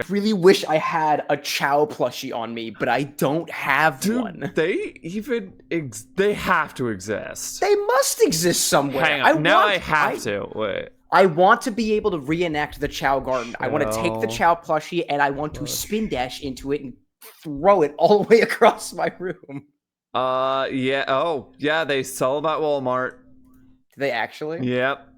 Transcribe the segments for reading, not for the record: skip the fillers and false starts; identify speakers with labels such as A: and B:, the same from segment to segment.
A: Really wish I had a Chao plushie on me, but I don't have one.
B: They have to exist.
A: They must exist somewhere.
B: Hang on. I have to. Wait.
A: I want to be able to reenact the Chao Garden. I want to take the Chao plushie and I want to spin dash into it and throw it all the way across my room.
B: Yeah. Oh, yeah. They sell them at Walmart.
A: Do they actually?
B: Yep.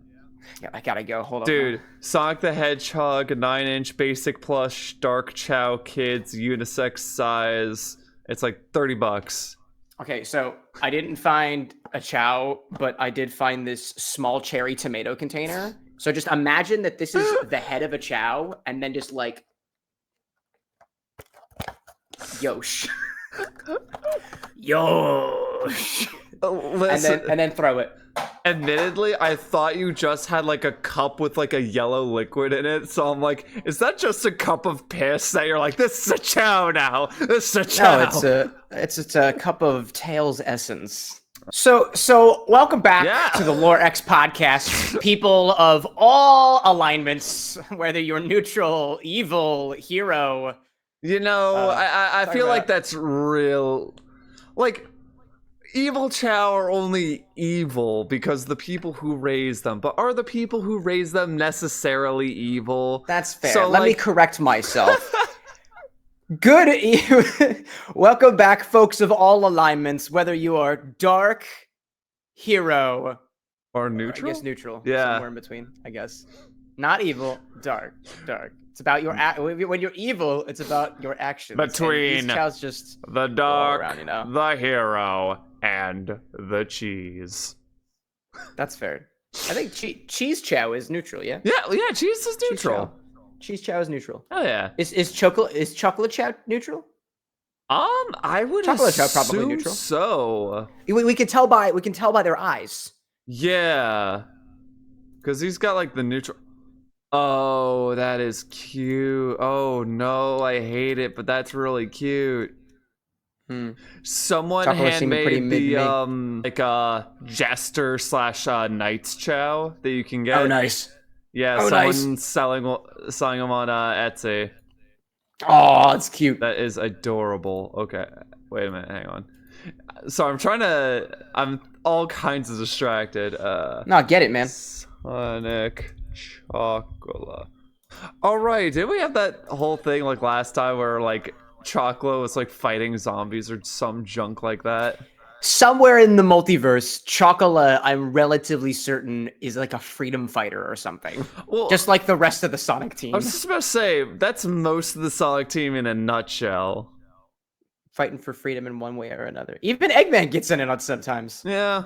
A: Yeah, I gotta go. Hold on.
B: Dude, Sonic the Hedgehog, 9-inch basic plush, Dark Chao Kids, unisex size. It's like $30.
A: Okay, so I didn't find a Chao, but I did find this small cherry tomato container. So just imagine that this is the head of a Chao, and then just like, yosh, yosh, and then throw it.
B: Admittedly, I thought you just had like a cup with like a yellow liquid in it, so I'm like, is that just a cup of piss that you're like, this is a Chao now? This is a Chao.
A: No, it's a cup of Tails essence. So welcome back to the LoreX podcast, people of all alignments, whether you're neutral, evil, hero.
B: You know, I feel like that's real. Like, evil Chao are only evil because the people who raise them, but are the people who raise them necessarily evil?
A: That's fair. So, Let me correct myself. Welcome back, folks of all alignments, whether you are dark, hero,
B: or neutral.
A: I guess neutral.
B: Yeah.
A: Somewhere in between, I guess. Not evil, dark. It's about your when you're evil, it's about your actions.
B: Between
A: just
B: the dark,
A: around, you know?
B: the hero, and the cheese.
A: That's fair. I think cheese Chao is neutral, yeah?
B: Yeah, cheese is neutral.
A: Cheese Chao is neutral.
B: Oh yeah.
A: Is chocolate Chao neutral?
B: I would
A: chocolate
B: assume
A: Chao probably neutral.
B: So
A: we can tell by their eyes.
B: Yeah. Cause he's got like the neutral. Oh, that is cute. Oh no, I hate it, but that's really cute. Someone handmade the like jester / knight's Chao that you can get.
A: Oh, nice.
B: Yeah, someone's selling them on Etsy.
A: Oh, it's cute.
B: That is adorable. Okay, wait a minute, hang on. So I'm all kinds of distracted.
A: No, get it, man.
B: Sonic Chocola. All right, did we have that whole thing like last time where like Chocola was like fighting zombies or some junk like that?
A: Somewhere in the multiverse, Chocola, I'm relatively certain, is like a freedom fighter or something. Well, just like the rest of the Sonic team.
B: I was just about to say, that's most of the Sonic team in a nutshell.
A: Fighting for freedom in one way or another. Even Eggman gets in it on sometimes.
B: Yeah.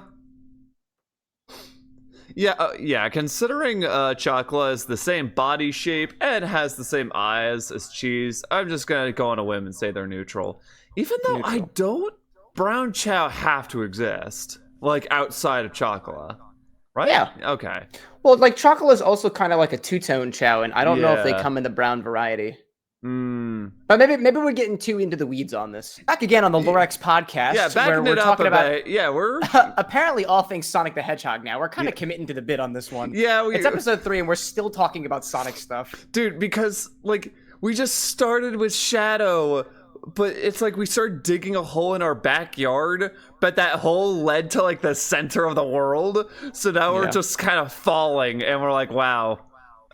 B: Yeah, considering Chocola is the same body shape and has the same eyes as Cheese, I'm just gonna go on a whim and say they're neutral. Even though Brown Chao have to exist, like outside of Chocola, right?
A: Yeah.
B: Okay.
A: Well, like Chocola is also kind of like a two-tone Chao, and I don't know if they come in the brown variety. But maybe we're getting too into the weeds on this. Back again on the LoreX podcast.
B: Yeah, backing it up a bit. Yeah, we're
A: apparently all things Sonic the Hedgehog now. We're kind of committing to the bit on this one.
B: Yeah,
A: it's episode 3 and we're still talking about Sonic stuff.
B: Dude, because like we just started with Shadow, but it's like we started digging a hole in our backyard, but that hole led to like the center of the world. So now we're just kind of falling and we're like, wow.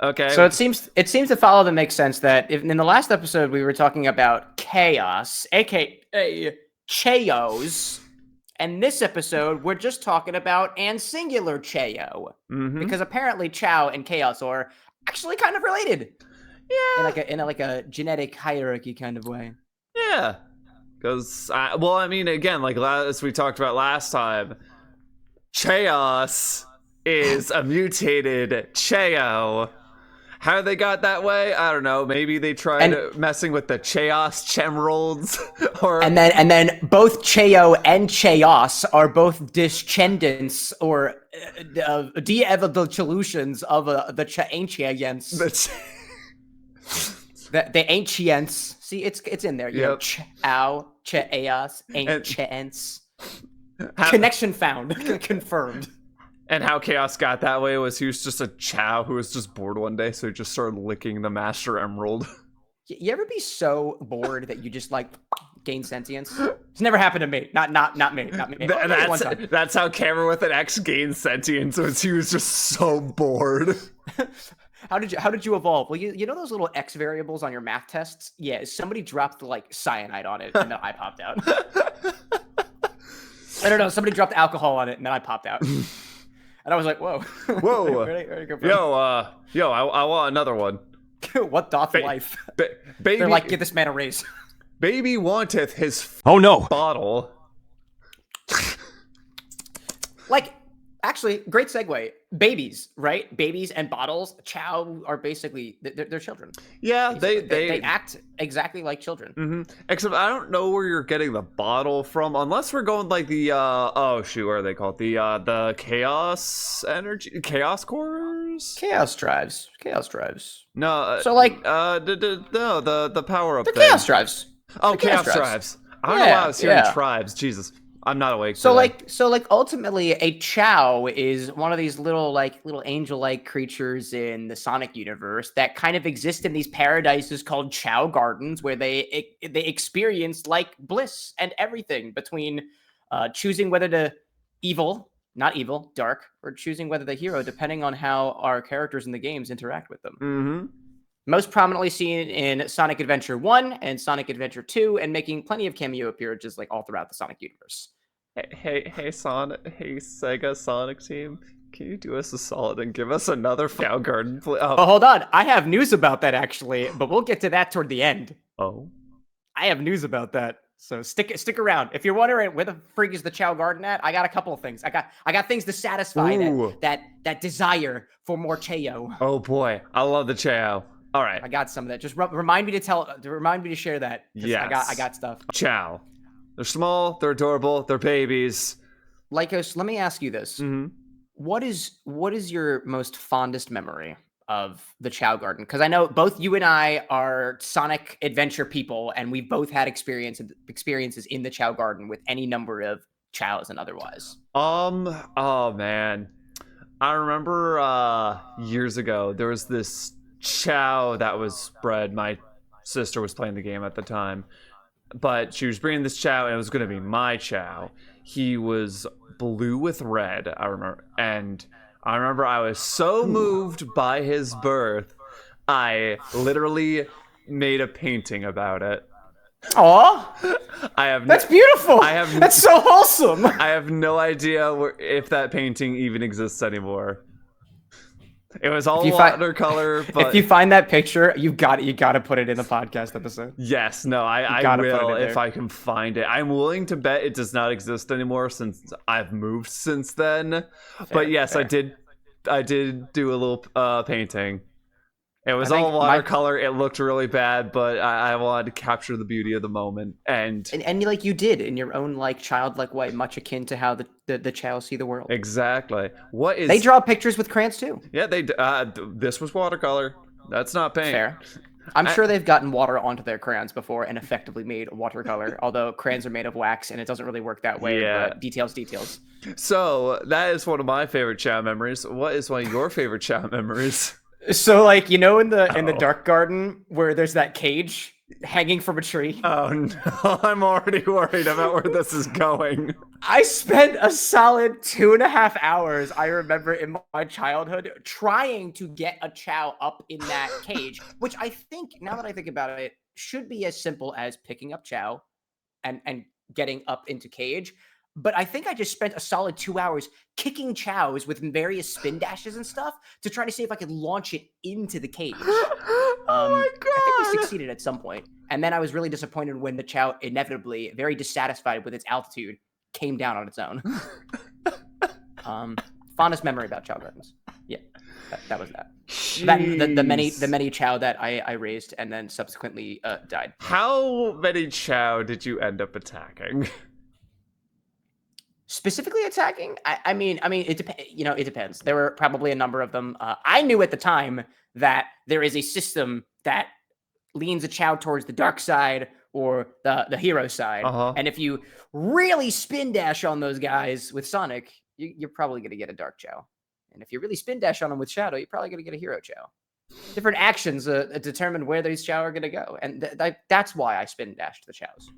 B: Okay.
A: So it seems to follow that makes sense that if in the last episode we were talking about chaos, aka Chaos, and this episode we're just talking about and singular Chao, because apparently Chao and chaos are actually kind of related. Yeah. In a genetic hierarchy kind of way.
B: Yeah. Because well, I mean, again, like as we talked about last time, Chaos is a mutated Chao. How they got that way, I don't know. Maybe they tried messing with the Chaos Chemerolds, or
A: and then both Chao and Chaos are both descendants or de-evolutions of the ancients. The ancients. See, it's in there. You know, Chao, Chaos, ancients. Connection found. Confirmed.
B: And how Chaos got that way was he was just a Chao who was just bored one day, so he just started licking the Master Emerald.
A: You ever be so bored that you just like gain sentience? It's never happened to me. Not me. One time.
B: That's how Camera with an X gained sentience. Was he was just so bored.
A: How did you evolve? Well, you know those little X variables on your math tests? Yeah, somebody dropped like cyanide on it, and then I popped out. I don't know. Somebody dropped alcohol on it, and then I popped out. And I was like, "Whoa,
B: whoa,
A: where'd it go from?
B: Yo, I want another one."
A: What doth life?
B: Baby,
A: they're like, give this man a raise.
B: Baby wanteth his bottle.
A: Like, actually, great segue. Babies, right? Babies and bottles. Chao are basically they're children.
B: Yeah,
A: they act exactly like children.
B: Mm-hmm. Except I don't know where you're getting the bottle from, unless we're going like the oh shoot, what are they called? The chaos energy, chaos cores,
A: chaos drives.
B: No,
A: so like
B: the power up.
A: The chaos drives.
B: Oh, chaos drives. I don't know why I was hearing tribes. Jesus. I'm not awake.
A: So like ultimately a Chao is one of these little angel-like creatures in the Sonic universe that kind of exist in these paradises called Chao Gardens, where they experience like bliss and everything between choosing whether to dark, or choosing whether the hero, depending on how our characters in the games interact with them.
B: Mm-hmm.
A: Most prominently seen in Sonic Adventure 1 and Sonic Adventure 2, and making plenty of cameo appearances like all throughout the Sonic universe.
B: Hey, Sonic. Hey, Sega Sonic team. Can you do us a solid and give us another Chao Garden?
A: Oh, hold on. I have news about that, actually, but we'll get to that toward the end.
B: Oh?
A: I have news about that. So stick around. If you're wondering where the frig is the Chao Garden at, I got a couple of things. I got things to satisfy that desire for more Chao.
B: Oh boy, I love the Chao. All right,
A: I got some of that. Just remind me to share that.
B: Yes,
A: I got stuff.
B: Chao. They're small, they're adorable, they're babies.
A: Lycos, let me ask you this.
B: Mm-hmm.
A: What is your most fondest memory of the Chao Garden? Because I know both you and I are Sonic Adventure people, and we've both had experiences in the Chao Garden with any number of Chaos and otherwise.
B: Oh man. I remember years ago there was this Chao that was bred. My sister was playing the game at the time. But she was bringing this Chao, and it was going to be my Chao. He was blue with red, I remember. And I remember I was so moved by his birth, I literally made a painting about it.
A: Aw! That's beautiful! That's so wholesome!
B: I have no idea if that painting even exists anymore. It was all watercolor, but
A: if you find that picture, you got to put it in the podcast episode.
B: Yes, no, I will if I can find it. I'm willing to bet it does not exist anymore since I've moved since then. But yes, fair. I did do a little painting. It was all watercolor. It looked really bad, but I wanted to capture the beauty of the moment, and
A: like you did in your own like childlike way, much akin to how the Chao see the world.
B: Exactly.
A: They draw pictures with crayons too?
B: Yeah, they. This was watercolor. That's not paint.
A: Fair. I'm sure they've gotten water onto their crayons before and effectively made watercolor. Although crayons are made of wax and it doesn't really work that way.
B: Yeah.
A: But details.
B: So that is one of my favorite Chao memories. What is one of your favorite Chao memories?
A: So, like, you know, in the Dark Garden where there's that cage hanging from a tree.
B: Oh no, I'm already worried about where this is going.
A: I spent a solid 2.5 hours, I remember, in my childhood trying to get a Chao up in that cage, which I think, now that I think about it, should be as simple as picking up Chao and getting up into cage. But I think I just spent a solid 2 hours kicking Chaos with various spin dashes and stuff to try to see if I could launch it into the cage.
B: Oh my god!
A: I think we succeeded at some point. And then I was really disappointed when the Chao inevitably, very dissatisfied with its altitude, came down on its own. Fondest memory about Chao Gardens. Yeah, that was that. The many Chao that I raised and then subsequently died.
B: How many Chao did you end up attacking?
A: Specifically attacking? I mean, it depends. You know, it depends. There were probably a number of them. I knew at the time that there is a system that leans a Chao towards the dark side or the hero side. And if you really spin dash on those guys with Sonic, you're probably going to get a dark Chao. And if you really spin dash on them with Shadow, you're probably going to get a hero Chao. Different actions determine where these Chao are going to go, and that's why I spin dashed the Chaos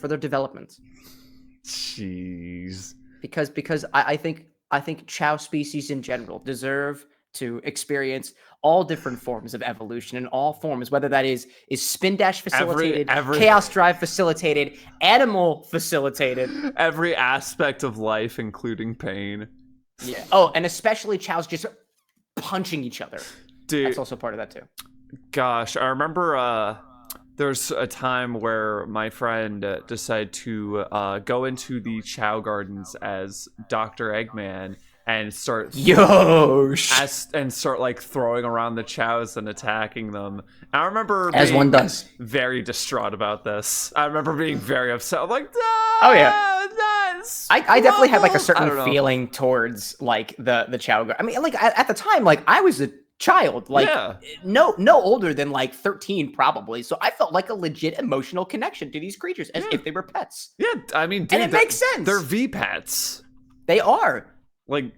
A: for their development.
B: Jeez.
A: Because I think Chao species in general deserve to experience all different forms of evolution in all forms, whether that is spin dash facilitated, chaos drive facilitated, animal facilitated,
B: every aspect of life, including pain.
A: Yeah. Oh, and especially Chao's just punching each other.
B: Dude,
A: that's also part of that too.
B: Gosh, I remember there's a time where my friend decided to go into the Chao Gardens as Dr. Eggman and start start like throwing around the Chows and attacking them. I remember
A: as one does,
B: very distraught about this. I remember being very upset. I'm like,
A: oh yeah. I definitely had like a certain feeling towards like the Chao Garden. I mean, like at the time, like I was a child, like no older than like 13 probably. So I felt like a legit emotional connection to these creatures as if they were pets.
B: Yeah, I mean, dude,
A: and it makes sense.
B: They're V-pets.
A: They are.
B: Like,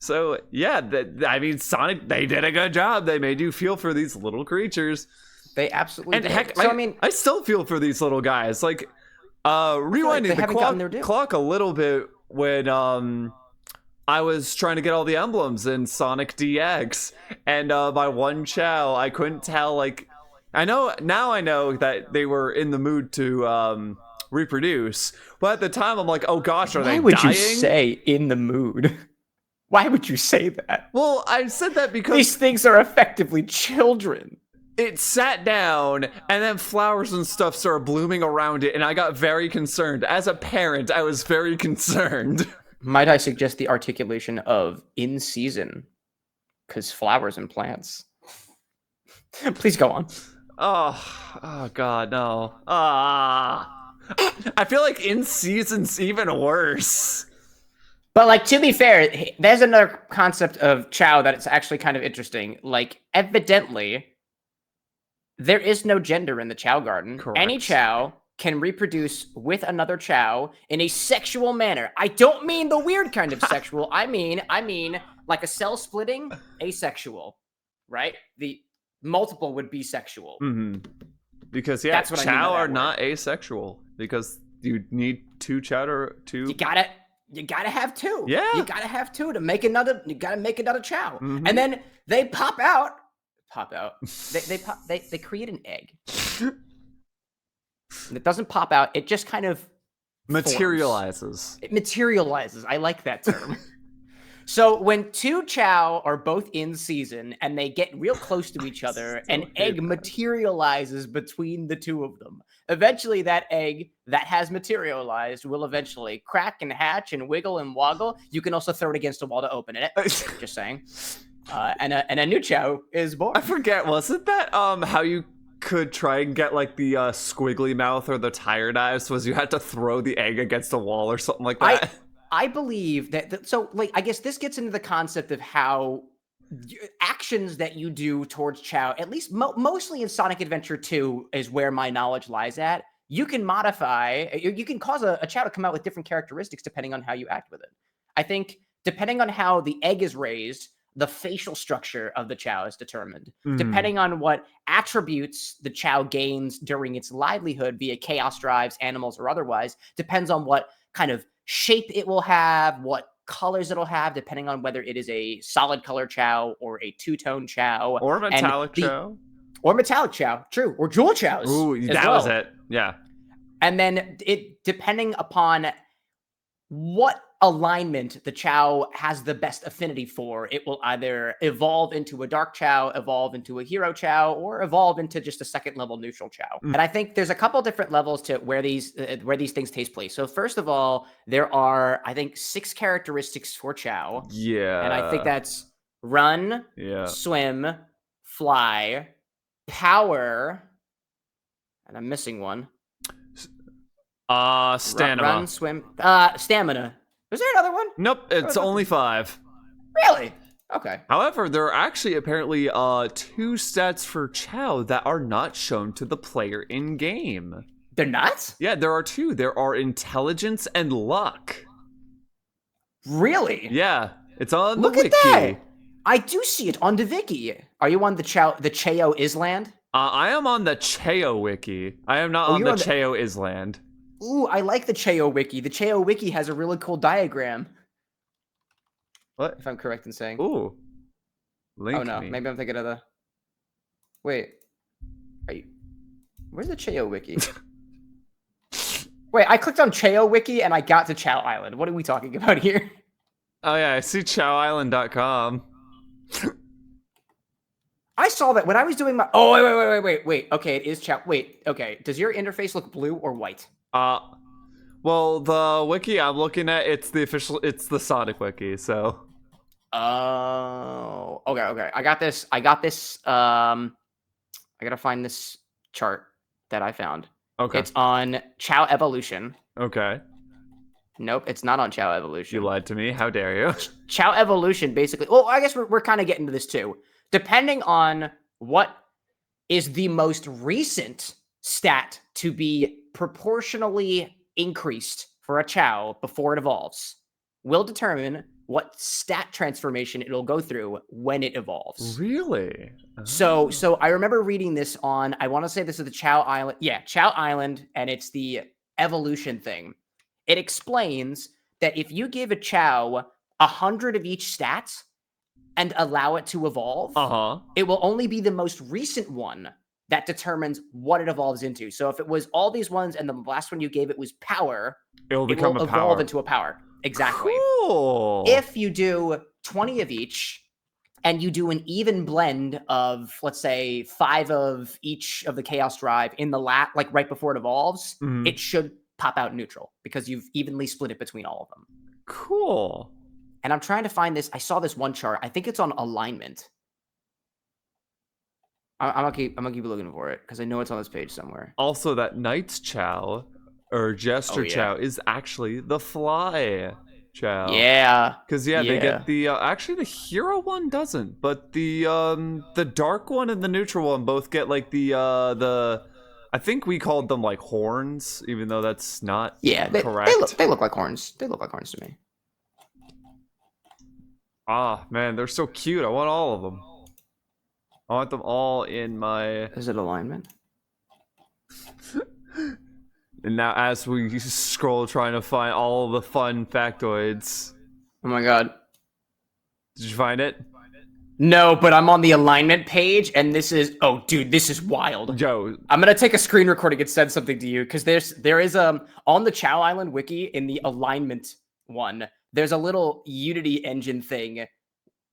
B: so yeah, I mean, Sonic, they did a good job. They made you feel for these little creatures.
A: They absolutely did.
B: Heck, so, I mean, I still feel for these little guys. Like, rewinding the clock a little bit when I was trying to get all the emblems in Sonic DX, and my one Chao, I couldn't tell, like, I know that they were in the mood to reproduce, but at the time I'm like, oh gosh, are they dying?
A: Why would you say in the mood? Why would you say that?
B: Well, I said that because
A: these things are effectively children.
B: It sat down, and then flowers and stuff started blooming around it, and I got very concerned. As a parent, I was very concerned.
A: Might I suggest the articulation of in season? Because flowers and plants. Please go on.
B: Oh God, no. I feel like in season's even worse.
A: But like, to be fair, there's another concept of Chao that it's actually kind of interesting. Like, evidently, there is no gender in the Chao Garden.
B: Correct.
A: Any Chao can reproduce with another Chao in a sexual manner. I don't mean the weird kind of sexual. I mean like a cell splitting, asexual, right? The multiple would be sexual.
B: Mm-hmm. Because that's what Chao are not asexual because you need two Chao to.
A: You gotta have two.
B: Yeah.
A: You gotta have two to make another. You gotta make another Chao, and then they pop out. They create an egg. And it doesn't pop out. It just kind of
B: materializes.
A: It materializes. I like that term. So when two Chao are both in season and they get real close to each other, an egg materializes between the two of them. Eventually, that egg that has materialized will eventually crack and hatch and wiggle and woggle. You can also throw it against a wall to open it. Just saying. And a new Chao is born.
B: I forget, wasn't that how you could try and get like the squiggly mouth or the tired eyes? Was you had to throw the egg against a wall or something like that?
A: I believe that. So, like, I guess this gets into the concept of how actions that you do towards Chao, at least mostly in Sonic Adventure 2, is where my knowledge lies at. You can modify. You can cause a Chao to come out with different characteristics depending on how you act with it. I think depending on how the egg is raised, the facial structure of the Chao is determined. Depending on what attributes the Chao gains during its livelihood via chaos drives, animals, or otherwise, depends on what kind of shape it will have, what colors it'll have, depending on whether it is a solid color Chao or a two-tone Chao.
B: Or metallic Chao.
A: Or metallic Chao, true. Or jewel Chaos.
B: Ooh, that was it. Yeah.
A: And then it depending upon what alignment the Chao has the best affinity for, it will either evolve into a dark Chao, evolve into a hero Chao, or evolve into just a second level neutral Chao. And I think there's a couple different levels to where these things take place. So first of all, there are, I think, 6 characteristics for Chao.
B: Yeah.
A: And I think that's run, swim, fly, power, and I'm missing one.
B: Stamina.
A: Run, swim, stamina. Was there another one?
B: Nope, it's only 5.
A: Really? Okay.
B: However, there are actually apparently 2 stats for Chao that are not shown to the player in game.
A: They're not?
B: Yeah, there are 2. There are intelligence and luck.
A: Really?
B: Yeah, it's on the
A: Look
B: wiki.
A: at that. I do see it on the wiki. Are you on the Chao Island?
B: I am on the Chao wiki. I am not
A: Oh,
B: on
A: you're
B: the
A: on the.
B: Chao Island.
A: Ooh, I like the Chao wiki. The Chao wiki has a really cool diagram.
B: What?
A: If I'm correct in saying.
B: Ooh.
A: Oh
B: Link
A: no,
B: me.
A: maybe I'm thinking of the. Wait. Are you? Where's the Chao wiki? Wait, I clicked on Chao wiki and I got to Chao Island. What are we talking about here?
B: Oh yeah, I see chowisland.com.
A: I saw that when I was doing my. Oh wait. Okay, it is Chao. Wait. Okay, does your interface look blue or white?
B: Well, the wiki I'm looking at, it's the Sonic wiki, so.
A: Oh. Okay. I got this. I gotta find this chart that I found.
B: Okay.
A: It's on Chao Evolution.
B: Okay.
A: Nope, it's not on Chao Evolution.
B: You lied to me. How dare you?
A: Chao Evolution, basically. Well, I guess we're kind of getting to this too. Depending on what is the most recent stat to be proportionally increased for a Chao before it evolves, will determine what stat transformation it'll go through when it evolves.
B: Really?
A: So I remember reading this on, I want to say this is the Chao Island. Yeah, Chao Island, and it's the evolution thing. It explains that if you give a Chao 100 of each stat and allow it to evolve, it will only be the most recent one that determines what it evolves into. So if it was all these ones and the last one you gave it was power,
B: it will
A: evolve into a power. Exactly.
B: Cool.
A: If you do 20 of each and you do an even blend of, let's say, 5 of each of the Chaos Drive in the like right before it evolves, it should pop out neutral because you've evenly split it between all of them.
B: Cool.
A: And I'm trying to find this. I saw this one chart. I think it's on alignment. I'm gonna keep looking for it because I know it's on this page somewhere.
B: Also, that Knight's Chao or Jester Chao is actually the Fly Chao.
A: Yeah.
B: Because they get the actually the hero one doesn't, but the dark one and the neutral one both get like the I think we called them like horns, even though that's not correct.
A: They look like horns. They look like horns to me.
B: Ah, man, they're so cute. I want all of them. I want them all in my...
A: Is it alignment?
B: And now as we scroll trying to find all the fun factoids.
A: Oh my god.
B: Did you find it?
A: No, but I'm on the alignment page, and this is... Oh, dude, this is wild.
B: Yo.
A: I'm going to take a screen recording and send something to you, because there is on the Chao Island wiki, in the alignment one, there's a little Unity engine thing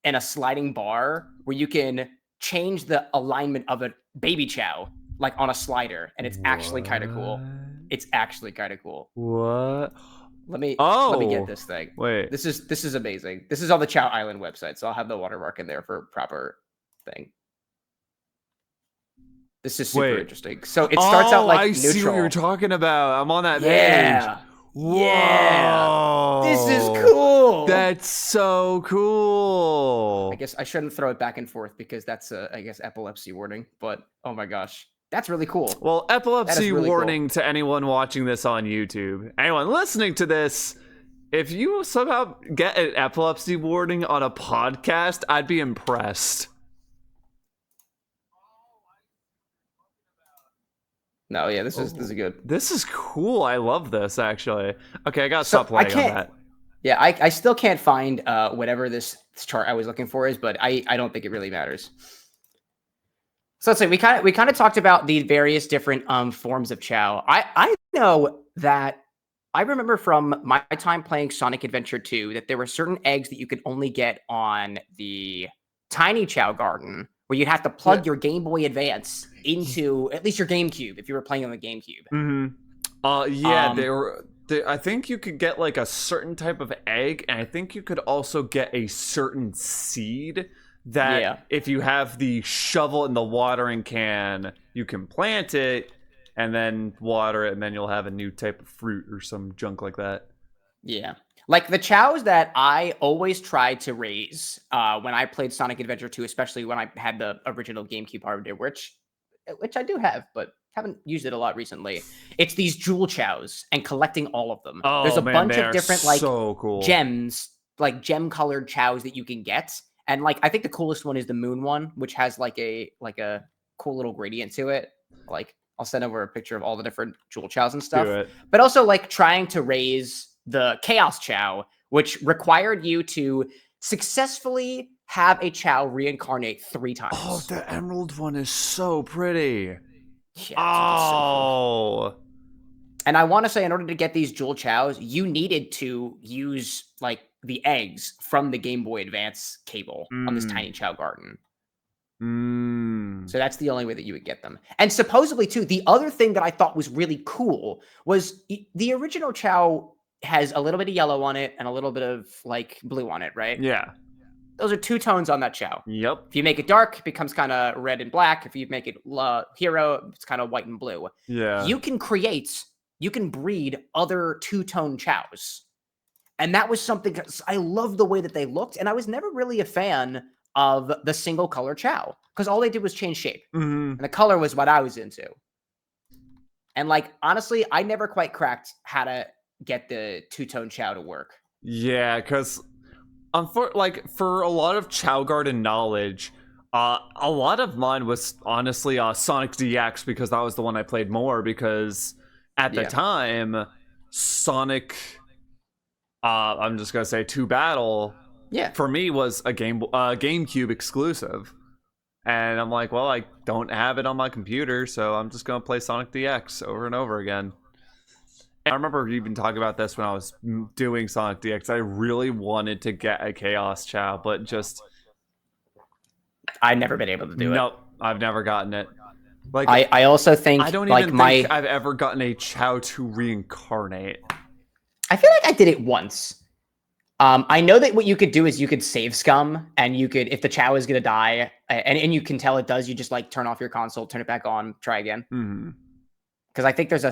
A: and a sliding bar where you can change the alignment of a baby Chao, like on a slider, and it's actually kind of cool. It's actually kind of cool.
B: What?
A: Let me get this thing.
B: Wait.
A: This is amazing. This is on the Chao Island website, so I'll have the watermark in there for proper thing. This is super interesting. So it starts out like neutral.
B: I see what you're talking about. I'm on that page.
A: Yeah. This is cool.
B: That's so cool.
A: I guess I shouldn't throw it back and forth because that's I guess epilepsy warning, but oh my gosh. That's really cool.
B: Well, epilepsy really warning to anyone watching this on YouTube. Anyone listening to this, if you somehow get an epilepsy warning on a podcast, I'd be impressed.
A: No, yeah, this is good.
B: This is cool. I love this, actually. Okay, I gotta stop playing on that.
A: Yeah, I still can't find whatever this chart I was looking for is, but I don't think it really matters. So let's say we kind of talked about the various different forms of Chao. I know that I remember from my time playing Sonic Adventure 2 that there were certain eggs that you could only get on the Tiny Chao Garden, where you'd have to plug your Game Boy Advance into at least your GameCube if you were playing on the GameCube.
B: I think you could get like a certain type of egg, and I think you could also get a certain seed that if you have the shovel and the watering can, you can plant it and then water it, and then you'll have a new type of fruit or some junk like that. Yeah.
A: Like the Chaos that I always tried to raise when I played Sonic Adventure 2, especially when I had the original GameCube hardware, which I do have, but haven't used it a lot recently. It's these jewel Chaos and collecting all of them.
B: Oh,
A: there's a
B: man,
A: bunch of different like
B: so cool
A: gems, like gem colored Chaos that you can get. And like I think the coolest one is the moon one, which has like a cool little gradient to it. Like I'll send over a picture of all the different jewel chows and stuff.
B: Do it.
A: But also like trying to raise the chaos chow, which required you to successfully have a chow reincarnate 3 times.
B: Oh, the emerald one is so pretty.
A: Yeah,
B: oh.
A: So cool. And I want to say, in order to get these jewel chows, you needed to use like the eggs from the Game Boy Advance cable on this tiny Chao Garden. So that's the only way that you would get them. And supposedly, too, the other thing that I thought was really cool was the original Chao has a little bit of yellow on it and a little bit of like blue on it, right?
B: Yeah.
A: Those are 2 tones on that Chao.
B: Yep.
A: If you make it dark, it becomes kind of red and black. If you make it hero, it's kind of white and blue.
B: Yeah.
A: You can breed other 2-tone chows. And that was something, I love the way that they looked. And I was never really a fan of the single color chow because all they did was change shape. And the color was what I was into. And like, honestly, I never quite cracked how to get the 2-tone chow to work.
B: Yeah, because for a lot of Chao Garden knowledge, a lot of mine was honestly Sonic DX because that was the one I played more because at the time, Sonic, I'm just gonna say 2 Battle, for me was a GameCube exclusive, and I'm like, well, I don't have it on my computer, so I'm just gonna play Sonic DX over and over again. And I remember even talking about this when I was doing Sonic DX. I really wanted to get a Chaos Chow, but just
A: I've never been able to do it.
B: Nope, I've never gotten it. Like
A: I also think
B: I don't
A: like
B: even think I've ever gotten a Chow to reincarnate.
A: I feel like I did it once. I know that what you could do is you could save scum, and you could, if the Chow is gonna die, and you can tell it does, you just like turn off your console, turn it back on, try again. Because I think there's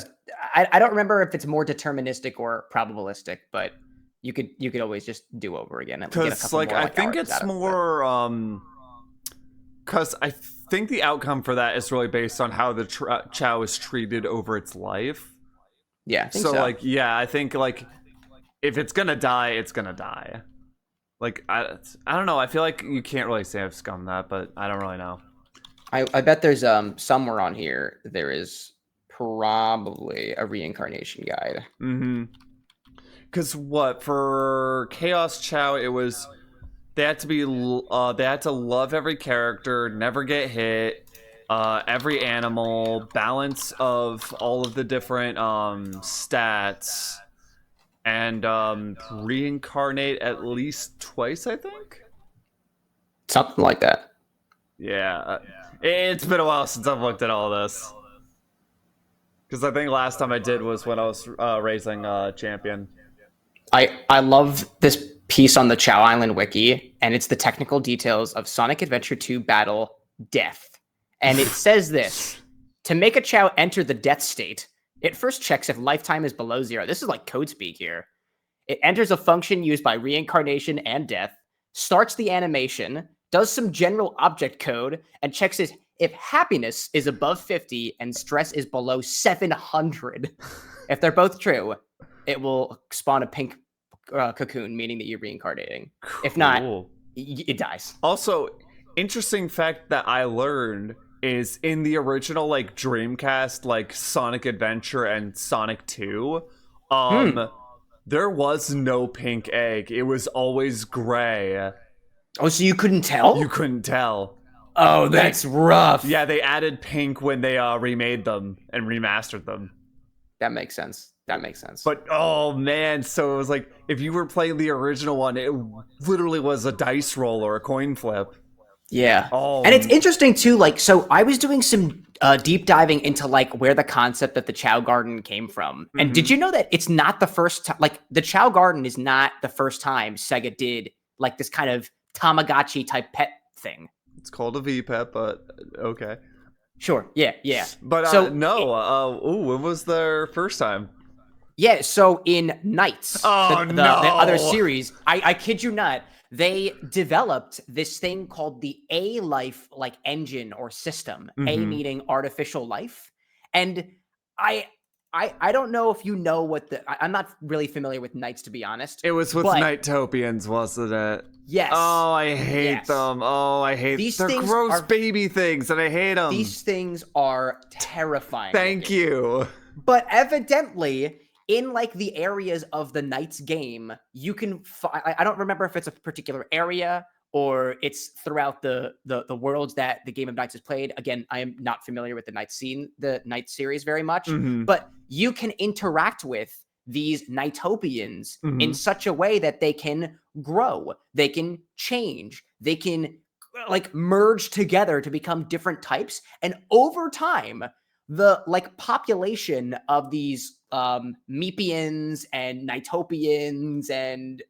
A: I don't remember if it's more deterministic or probabilistic, but you could always just do over again.
B: Because like I think it's more because I think the outcome for that is really based on how the Chow is treated over its life.
A: Yeah. I think
B: so like yeah, I think like if it's gonna die, it's gonna die. Like I don't know. I feel like you can't really save scum that, but I don't really know.
A: I bet there's somewhere on here there is probably a reincarnation guide.
B: Because what for Chaos Chow, it was they had to love every character, never get hit, every animal, balance of all of the different stats, and reincarnate at least twice, I think.
A: Something like that.
B: Yeah, it's been a while since I've looked at all this. Because I think last time I did was when I was raising champion.
A: I love this piece on the Chao Island wiki, and it's the technical details of Sonic Adventure 2 Battle Death. And it says this: to make a Chao enter the death state, it first checks if lifetime is below 0. This is like code speak here. It enters a function used by reincarnation and death, starts the animation, does some general object code, and checks if happiness is above 50 and stress is below 700. If they're both true, it will spawn a pink cocoon, meaning that you're reincarnating. Cool. If not, it dies.
B: Also, interesting fact that I learned is in the original like Dreamcast, like Sonic Adventure and Sonic 2, there was no pink egg. It was always gray.
A: Oh, so you couldn't tell?
B: You couldn't tell.
A: Oh, that's rough.
B: Yeah, they added pink when they remade them and remastered them.
A: That makes sense.
B: But oh man, so it was like if you were playing the original one, it literally was a dice roll or a coin flip.
A: Yeah. Oh. And it's interesting too, like, so I was doing some deep diving into like where the concept of the Chao Garden came from. And did you know that it's not the first time, like the Chao Garden is not the first time Sega did like this kind of Tamagotchi type pet thing.
B: It's called a V-Pet, but okay.
A: Sure. Yeah.
B: But
A: so
B: when was their first time?
A: Yeah, so in Knights, the other series, I kid you not, they developed this thing called the Alife like engine or system. A meaning artificial life. And I don't know if you know what I'm not really familiar with knights, to be honest.
B: It was with Nightopians, wasn't it?
A: Yes.
B: Oh, I hate them. Oh, I hate
A: these
B: they're
A: things.
B: Gross baby things, and I hate them.
A: These things are terrifying.
B: Thank you.
A: But evidently, in like the areas of the Knights game, you can. I don't remember if it's a particular area or it's throughout the worlds that the game of Knights is played. Again, I am not familiar with the Knights scene, the Knights series very much, but you can interact with these Nightopians in such a way that they can grow, they can change, they can like merge together to become different types, and over time, the like population of these Meepians and Nightopians and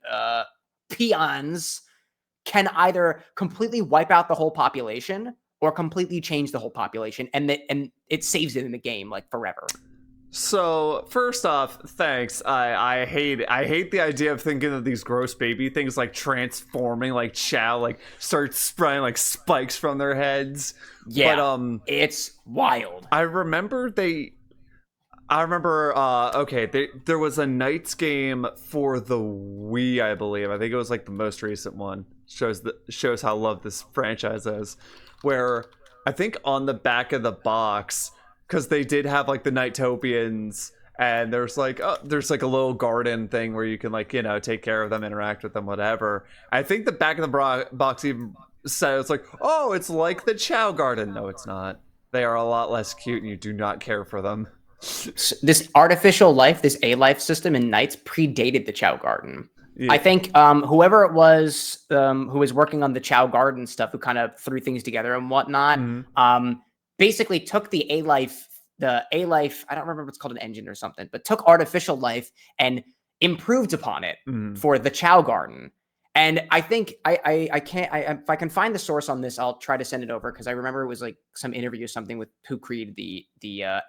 A: peons can either completely wipe out the whole population or completely change the whole population, and it saves it in the game like forever.
B: So first off, thanks. I hate the idea of thinking of these gross baby things like transforming, like Chao, like start spraying like spikes from their heads.
A: Yeah, but it's wild.
B: I remember there was a Knights game for the Wii, I believe. I think it was like the most recent one. Shows how loved this franchise is. Where I think on the back of the box, because they did have like the Nightopians, and there's like a little garden thing where you can like, you know, take care of them, interact with them, whatever. I think the back of the box even said it's like, oh, it's like the Chao Garden. No, it's not. They are a lot less cute, and you do not care for them.
A: This artificial life, this Alife system in Knights predated the Chao Garden. Yeah. I think whoever it was who was working on the Chao Garden stuff, who kind of threw things together and whatnot, basically took the Alife, I don't remember if it's called an engine or something, but took artificial life and improved upon it for the Chao Garden. And I think if I can find the source on this, I'll try to send it over, because I remember it was like some interview or something with who created the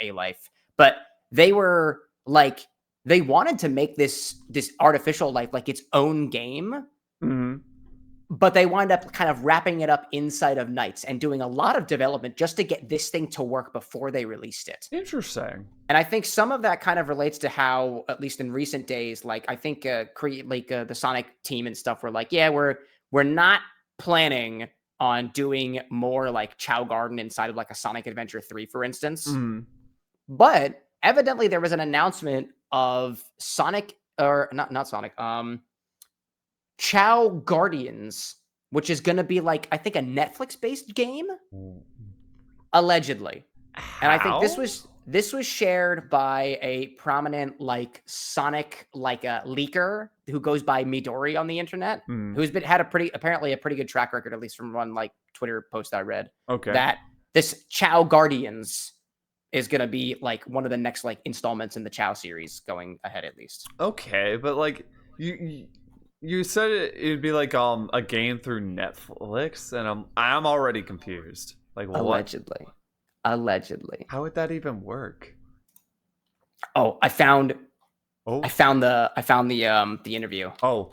A: Alife. But they were like, they wanted to make this artificial life like its own game, but they wind up kind of wrapping it up inside of Knights and doing a lot of development just to get this thing to work before they released it.
B: Interesting.
A: And I think some of that kind of relates to how, at least in recent days, like I think the Sonic team and stuff were like, yeah, we're not planning on doing more like Chao Garden inside of like a Sonic Adventure 3, for instance. But evidently there was an announcement of Sonic, or not Sonic, Chao Guardians, which is going to be like, I think, a Netflix-based game, allegedly.
B: How?
A: And I think this was shared by a prominent like Sonic leaker who goes by Midori on the internet, who's had apparently a pretty good track record, at least from one like Twitter post I read.
B: Okay.
A: That this Chao Guardians is going to be like one of the next like installments in the Chao series going ahead, at least.
B: Okay, but like you said it'd be like a game through Netflix, and I'm already confused. Like what? Allegedly. How would that even work?
A: Oh, I found the interview.
B: Oh.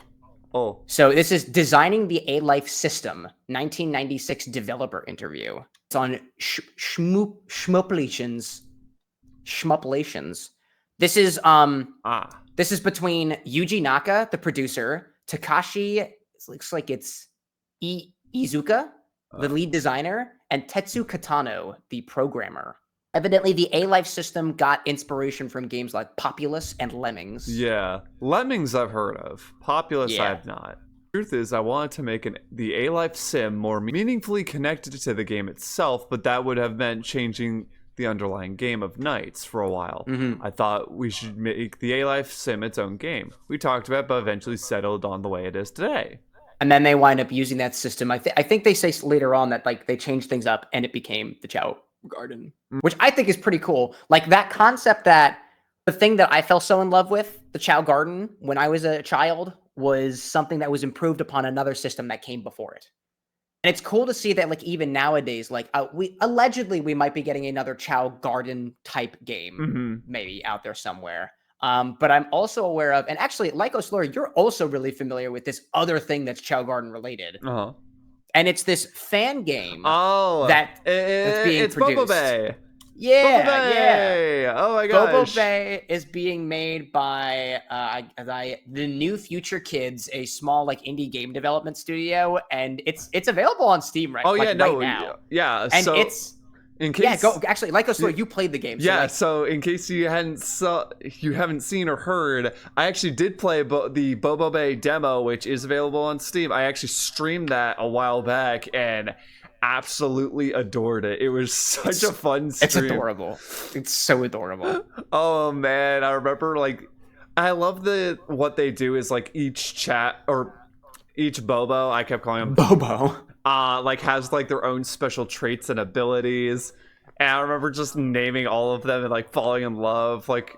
A: So this is Designing the Alife System, 1996 developer interview. It's on Schmoplations. This is this is between Yuji Naka, the producer, Takashi, it looks like it's Iizuka, the lead designer, and Tetsu Katano, the programmer. Evidently, the Alife system got inspiration from games like Populous and Lemmings.
B: Yeah, Lemmings I've heard of. Populous I have not. Truth is, I wanted to make the Alife sim more meaningfully connected to the game itself, but that would have meant changing the underlying game of Knights for a while. I thought we should make the Alife sim its own game. We talked about it, but eventually settled on the way it is today.
A: And then they wind up using that system. I think they say later on that like they changed things up and it became the Chao Garden, which I think is pretty cool. Like that concept, that the thing that I fell so in love with, the Chao Garden, when I was a child, was something that was improved upon another system that came before it. And it's cool to see that, like, even nowadays, like, we might be getting another Chao Garden type game, maybe out there somewhere. But I'm also aware of, and actually, LycosLore, you're also really familiar with this other thing that's Chao Garden related. And it's this fan game that's being produced.
B: Bobo Bay.
A: Yeah, yeah.
B: Bay! Oh my
A: Bobo
B: gosh.
A: Bay is being made by the New Future Kids, a small like indie game development studio, and it's available on Steam
B: Oh yeah,
A: right
B: no,
A: now.
B: yeah.
A: And
B: So
A: it's
B: in
A: yeah,
B: case
A: go actually LycosLore, you played the game, so
B: yeah,
A: like
B: so in case you haven't seen or heard, I actually did play the Bobo Bay demo, which is available on Steam. I actually streamed that a while back and absolutely adored it. It was such a fun stream.
A: it's adorable. It's so adorable.
B: Oh man, I remember like I love what they do is like each chat or each Bobo, I kept calling him
A: Bobo.
B: like has like their own special traits and abilities. And I remember just naming all of them and like falling in love. Like,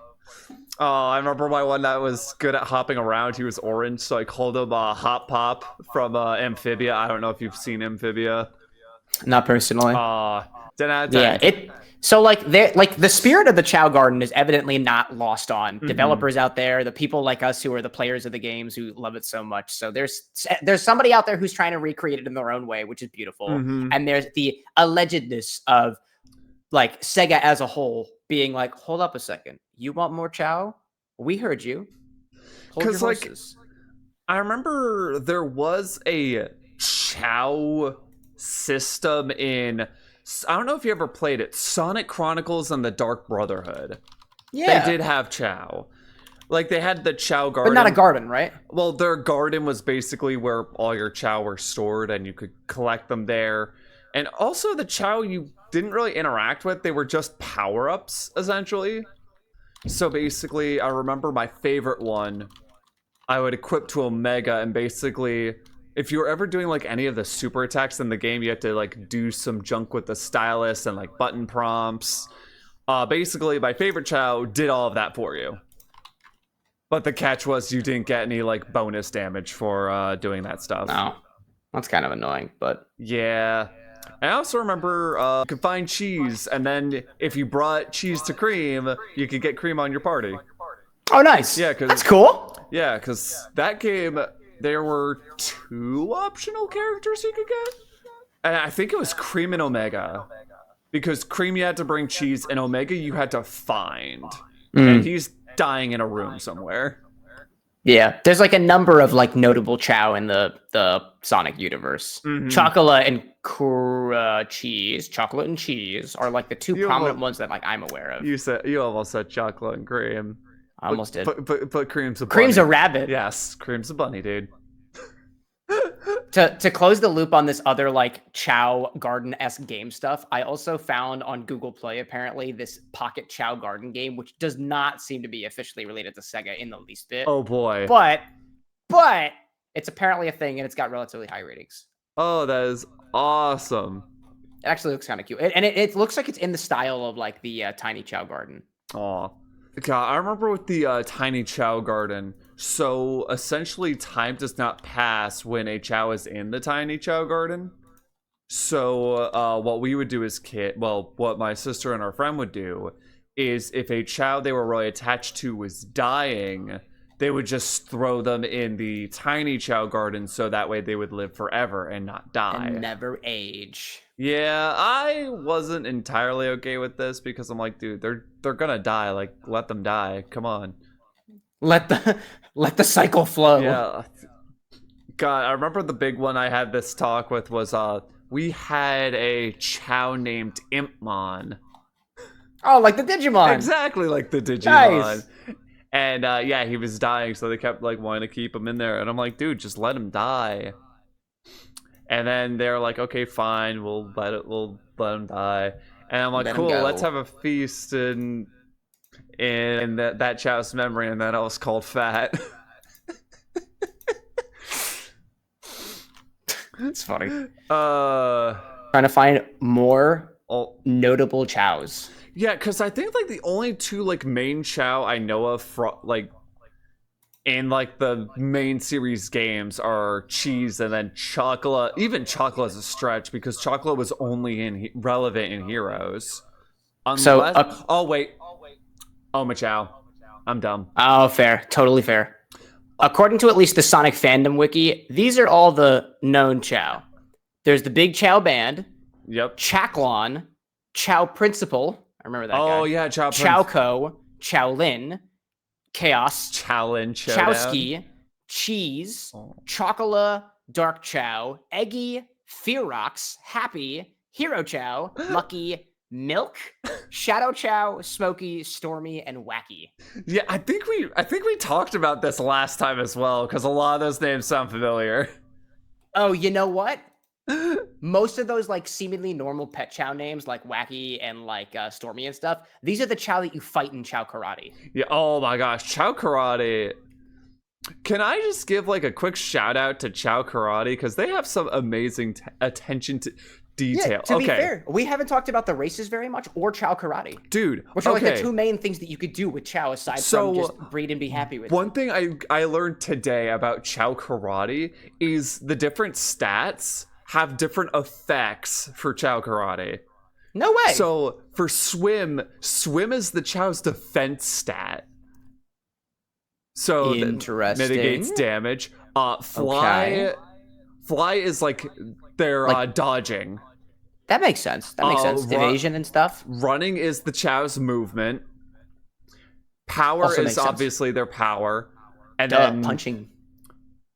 B: oh, I remember my one that was good at hopping around. He was orange, so I called him Hop Pop from Amphibia. I don't know if you've seen Amphibia.
A: Not personally.
B: 10 out of 10.
A: Yeah, so like the spirit of the Chao Garden is evidently not lost on developers out there, the people like us who are the players of the games who love it so much. So there's somebody out there who's trying to recreate it in their own way, which is beautiful. And there's the allegedness of like Sega as a whole being like, hold up a second, you want more Chao? We heard you. Hold your horses.
B: I remember there was a Chao system in, I don't know if you ever played it, Sonic Chronicles and the Dark Brotherhood.
A: Yeah,
B: they did have Chao. Like they had the Chao Garden,
A: but not a garden, right?
B: Well, their garden was basically where all your Chao were stored, and you could collect them there. And also the Chao you didn't really interact with; they were just power-ups essentially. So basically, I remember my favorite one. I would equip to Omega, and basically, if you were ever doing like any of the super attacks in the game, you had to like do some junk with the stylus and like button prompts. Basically, my favorite Chao did all of that for you. But the catch was you didn't get any like bonus damage for doing that stuff.
A: No, that's kind of annoying, but
B: yeah. I also remember you could find cheese, and then if you brought cheese to cream, you could get cream on your party.
A: Oh, nice.
B: Yeah,
A: that's cool.
B: Yeah, because that game, there were 2 optional characters you could get. And I think it was Cream and Omega. Because Cream you had to bring cheese, and Omega you had to find. And he's dying in a room somewhere.
A: Yeah, there's like a number of like notable Chao in the Sonic universe. Chocola and cheese. Chocolate and cheese are like the 2 prominent ones that like I'm aware of.
B: You almost said chocolate and cream.
A: I almost did.
B: But Cream's a bunny.
A: Cream's a rabbit.
B: Yes, Cream's a bunny, dude.
A: To close the loop on this other like Chao Garden-esque game stuff, I also found on Google Play apparently this Pocket Chao Garden game, which does not seem to be officially related to Sega in the least bit.
B: Oh boy.
A: But it's apparently a thing and it's got relatively high ratings.
B: Oh, that is awesome.
A: It actually looks kind of cute. And it looks like it's in the style of like the Tiny Chao Garden.
B: Aw. God, I remember with the Tiny Chao Garden, so essentially time does not pass when a Chao is in the Tiny Chao Garden. So what we would do as what my sister and our friend would do is if a Chao they were really attached to was dying, they would just throw them in the Tiny Chao Garden so that way they would live forever and not die.
A: And never age.
B: Yeah, I wasn't entirely okay with this because I'm like, dude, they're gonna die. Like, let them die. Come on.
A: Let the cycle flow.
B: Yeah. God, I remember the big one I had this talk with was we had a Chao named Impmon.
A: Oh, like the Digimon.
B: Exactly like the Digimon.
A: Nice.
B: And yeah, he was dying, so they kept like wanting to keep him in there. And I'm like, dude, just let him die. And then they're like, okay, fine, we'll let him die. And I'm like, cool, let's have a feast in that Chao's memory. And then I was called fat.
A: It's funny.
B: Trying
A: to find more notable Chaos.
B: Yeah, because I think like the only 2 like main Chao I know of like in like the main series games are Cheese and then Chocola. Even Chocola is a stretch because Chocola was only relevant in Heroes. Unless, Omachao. I'm dumb.
A: Oh, fair. Totally fair. According to at least the Sonic Fandom Wiki, these are all the known Chao. There's the Big Chao Band.
B: Yep.
A: Chaklon, Chao Principal, I remember that guy.
B: Oh yeah, Chao
A: Chowco, Chowlin, Chaos,
B: Challenge Showdown.
A: Chowski, Cheese,
B: Oh.
A: Chocola, Dark Chow, Eggy, Fearox, Happy, Hero Chow, Lucky, Milk, Shadow Chow, Smoky, Stormy, and Wacky.
B: Yeah, I think we talked about this last time as well, because a lot of those names sound familiar.
A: Oh, you know what? Most of those like seemingly normal pet Chow names, like Wacky and like Stormy and stuff, these are the Chow that you fight in Chao Karate.
B: Yeah. Oh my gosh, Chao Karate. Can I just give like a quick shout out to Chao Karate, because they have some amazing attention to detail.
A: Yeah, to be fair, we haven't talked about the races very much or Chao Karate.
B: Dude,
A: which are like the two main things that you could do with Chow aside from just breed and be happy with.
B: One thing I learned today about Chao Karate is the different stats have different effects for Chao Karate.
A: No way.
B: So for swim is the Chow's defense stat. So
A: interesting.
B: Mitigates damage. Fly is like their dodging.
A: That makes sense. That makes sense. Evasion and stuff.
B: Running is the Chow's movement. Power also is obviously their power. And then
A: punching.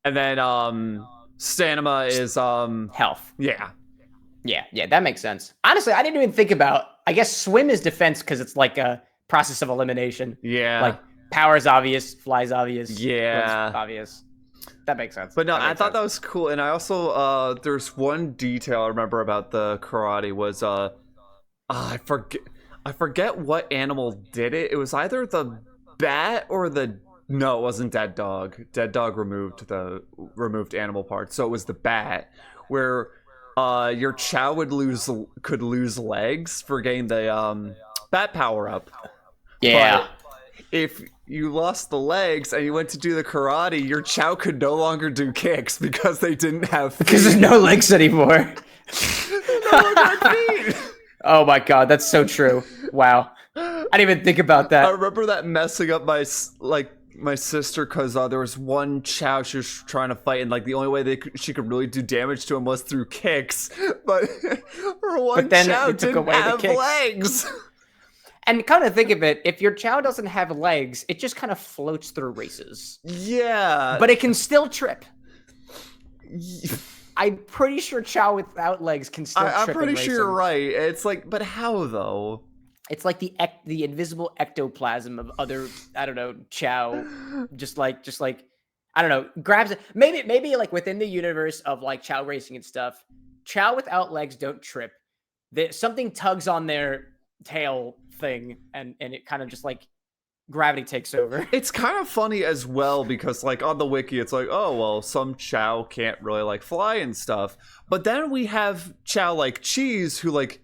B: And then stamina is
A: health.
B: Yeah.
A: Yeah, that makes sense. Honestly, I didn't even think about, I guess swim is defense because it's like a process of elimination.
B: Yeah.
A: Like power is obvious, fly is obvious.
B: Yeah.
A: Obvious. That makes sense.
B: But no, I thought that was cool. And I also there's one detail I remember about the karate was I forget what animal did it. It was either the bat or no, it wasn't Dead Dog. Dead Dog removed animal parts. So it was the bat where your Chow could lose legs for getting the bat power up.
A: Yeah.
B: But if you lost the legs and you went to do the karate, your Chow could no longer do kicks because they didn't have feet.
A: Because there's no legs anymore.
B: no longer feet.
A: Oh my god, that's so true. Wow. I didn't even think about that.
B: I remember that messing up my sister because there was one Chow she was trying to fight, and like the only way she could really do damage to him was through kicks. But her one Chow didn't have legs.
A: And kind of think of it, if your Chow doesn't have legs, it just kind of floats through races.
B: Yeah.
A: But it can still trip. I'm pretty sure Chow without legs can still trip.
B: I'm pretty sure you're right. It's like, but how though?
A: It's like the invisible ectoplasm of other, I don't know, Chow, just like I don't know, grabs it. Maybe like within the universe of like Chow racing and stuff, Chow without legs don't trip. Something tugs on their tail thing, and it kind of just like gravity takes over.
B: It's kind of funny as well because like on the wiki it's like, oh well, some Chow can't really like fly and stuff, but then we have Chow like Cheese who like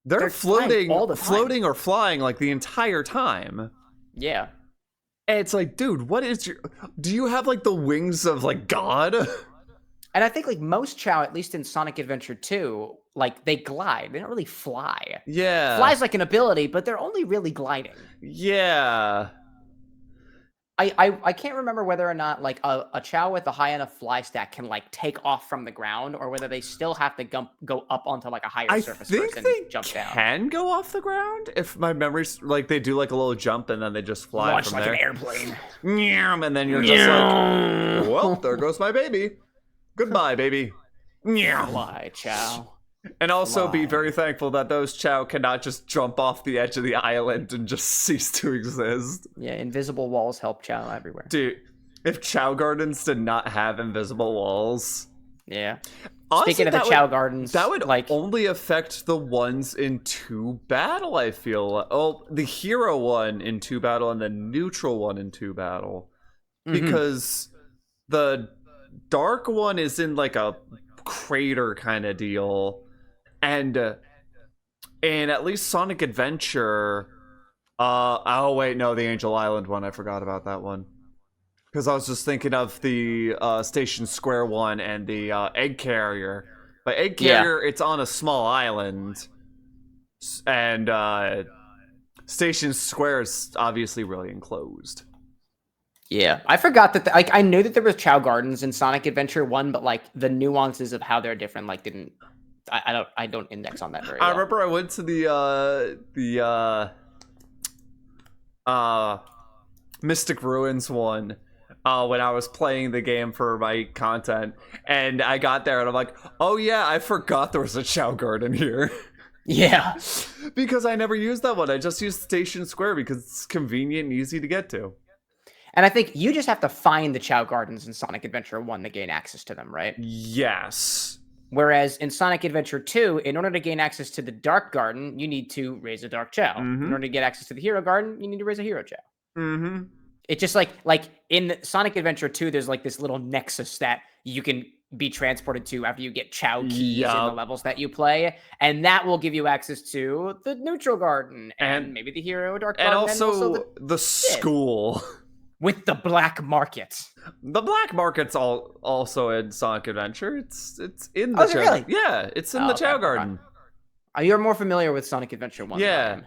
B: they're floating or flying like the entire time.
A: Yeah.
B: And it's like, dude, do you have like the wings of like God?
A: And I think like most Chow, at least in Sonic Adventure 2, like they glide. They don't really fly.
B: Yeah.
A: Fly's like an ability, but they're only really gliding.
B: Yeah.
A: I can't remember whether or not like a Chow with a high enough fly stat can like take off from the ground, or whether they still have to go up onto like a higher surface first and jump down.
B: Can go off the ground if my memory's like they do like a little jump and then they just fly
A: Launch
B: from
A: like
B: there.
A: An airplane.
B: And then you're just like, well, there goes my baby. Goodbye, baby.
A: Fly, Chow.
B: And also be very thankful that those Chow cannot just jump off the edge of the island and just cease to exist.
A: Yeah, invisible walls help Chow everywhere.
B: Dude, if Chao Gardens did not have invisible walls...
A: Yeah.
B: Honestly,
A: speaking of the Chao Gardens...
B: That would like only affect the ones in 2 battle, I feel. Oh, the hero one in 2 battle and the neutral one in 2 battle. Because the dark one is in like a crater kind of deal. And at least Sonic Adventure, oh wait, no, the Angel Island one, I forgot about that one. Because I was just thinking of the Station Square one and the Egg Carrier. But Egg Carrier, it's on a small island. And Station Square is obviously really enclosed.
A: Yeah, I forgot that. I knew that there was Chao Gardens in Sonic Adventure 1, but like the nuances of how they're different, like didn't I don't index on that very
B: I
A: well.
B: remember I went to the Mystic Ruins one when I was playing the game for my content, and I got there and I'm like, oh yeah, I forgot there was a Chao Garden here.
A: Yeah.
B: Because I never used that one. I just used Station Square because it's convenient and easy to get to.
A: And I think you just have to find the Chao Gardens in Sonic Adventure 1 to gain access to them, right?
B: Yes.
A: Whereas in Sonic Adventure 2, in order to gain access to the Dark Garden, you need to raise a Dark Chao. In order to get access to the Hero Garden, you need to raise a Hero Chao.
B: Mm-hmm.
A: It's just like in Sonic Adventure 2, there's like this little nexus that you can be transported to after you get Chao keys in the levels that you play, and that will give you access to the Neutral Garden and maybe the Hero Dark Garden,
B: and also the school
A: with the black market.
B: The black market's also in Sonic Adventure. It's in the Chao.
A: Really?
B: Yeah, it's in the Chao Garden.
A: You're more familiar with Sonic Adventure 1.
B: Yeah.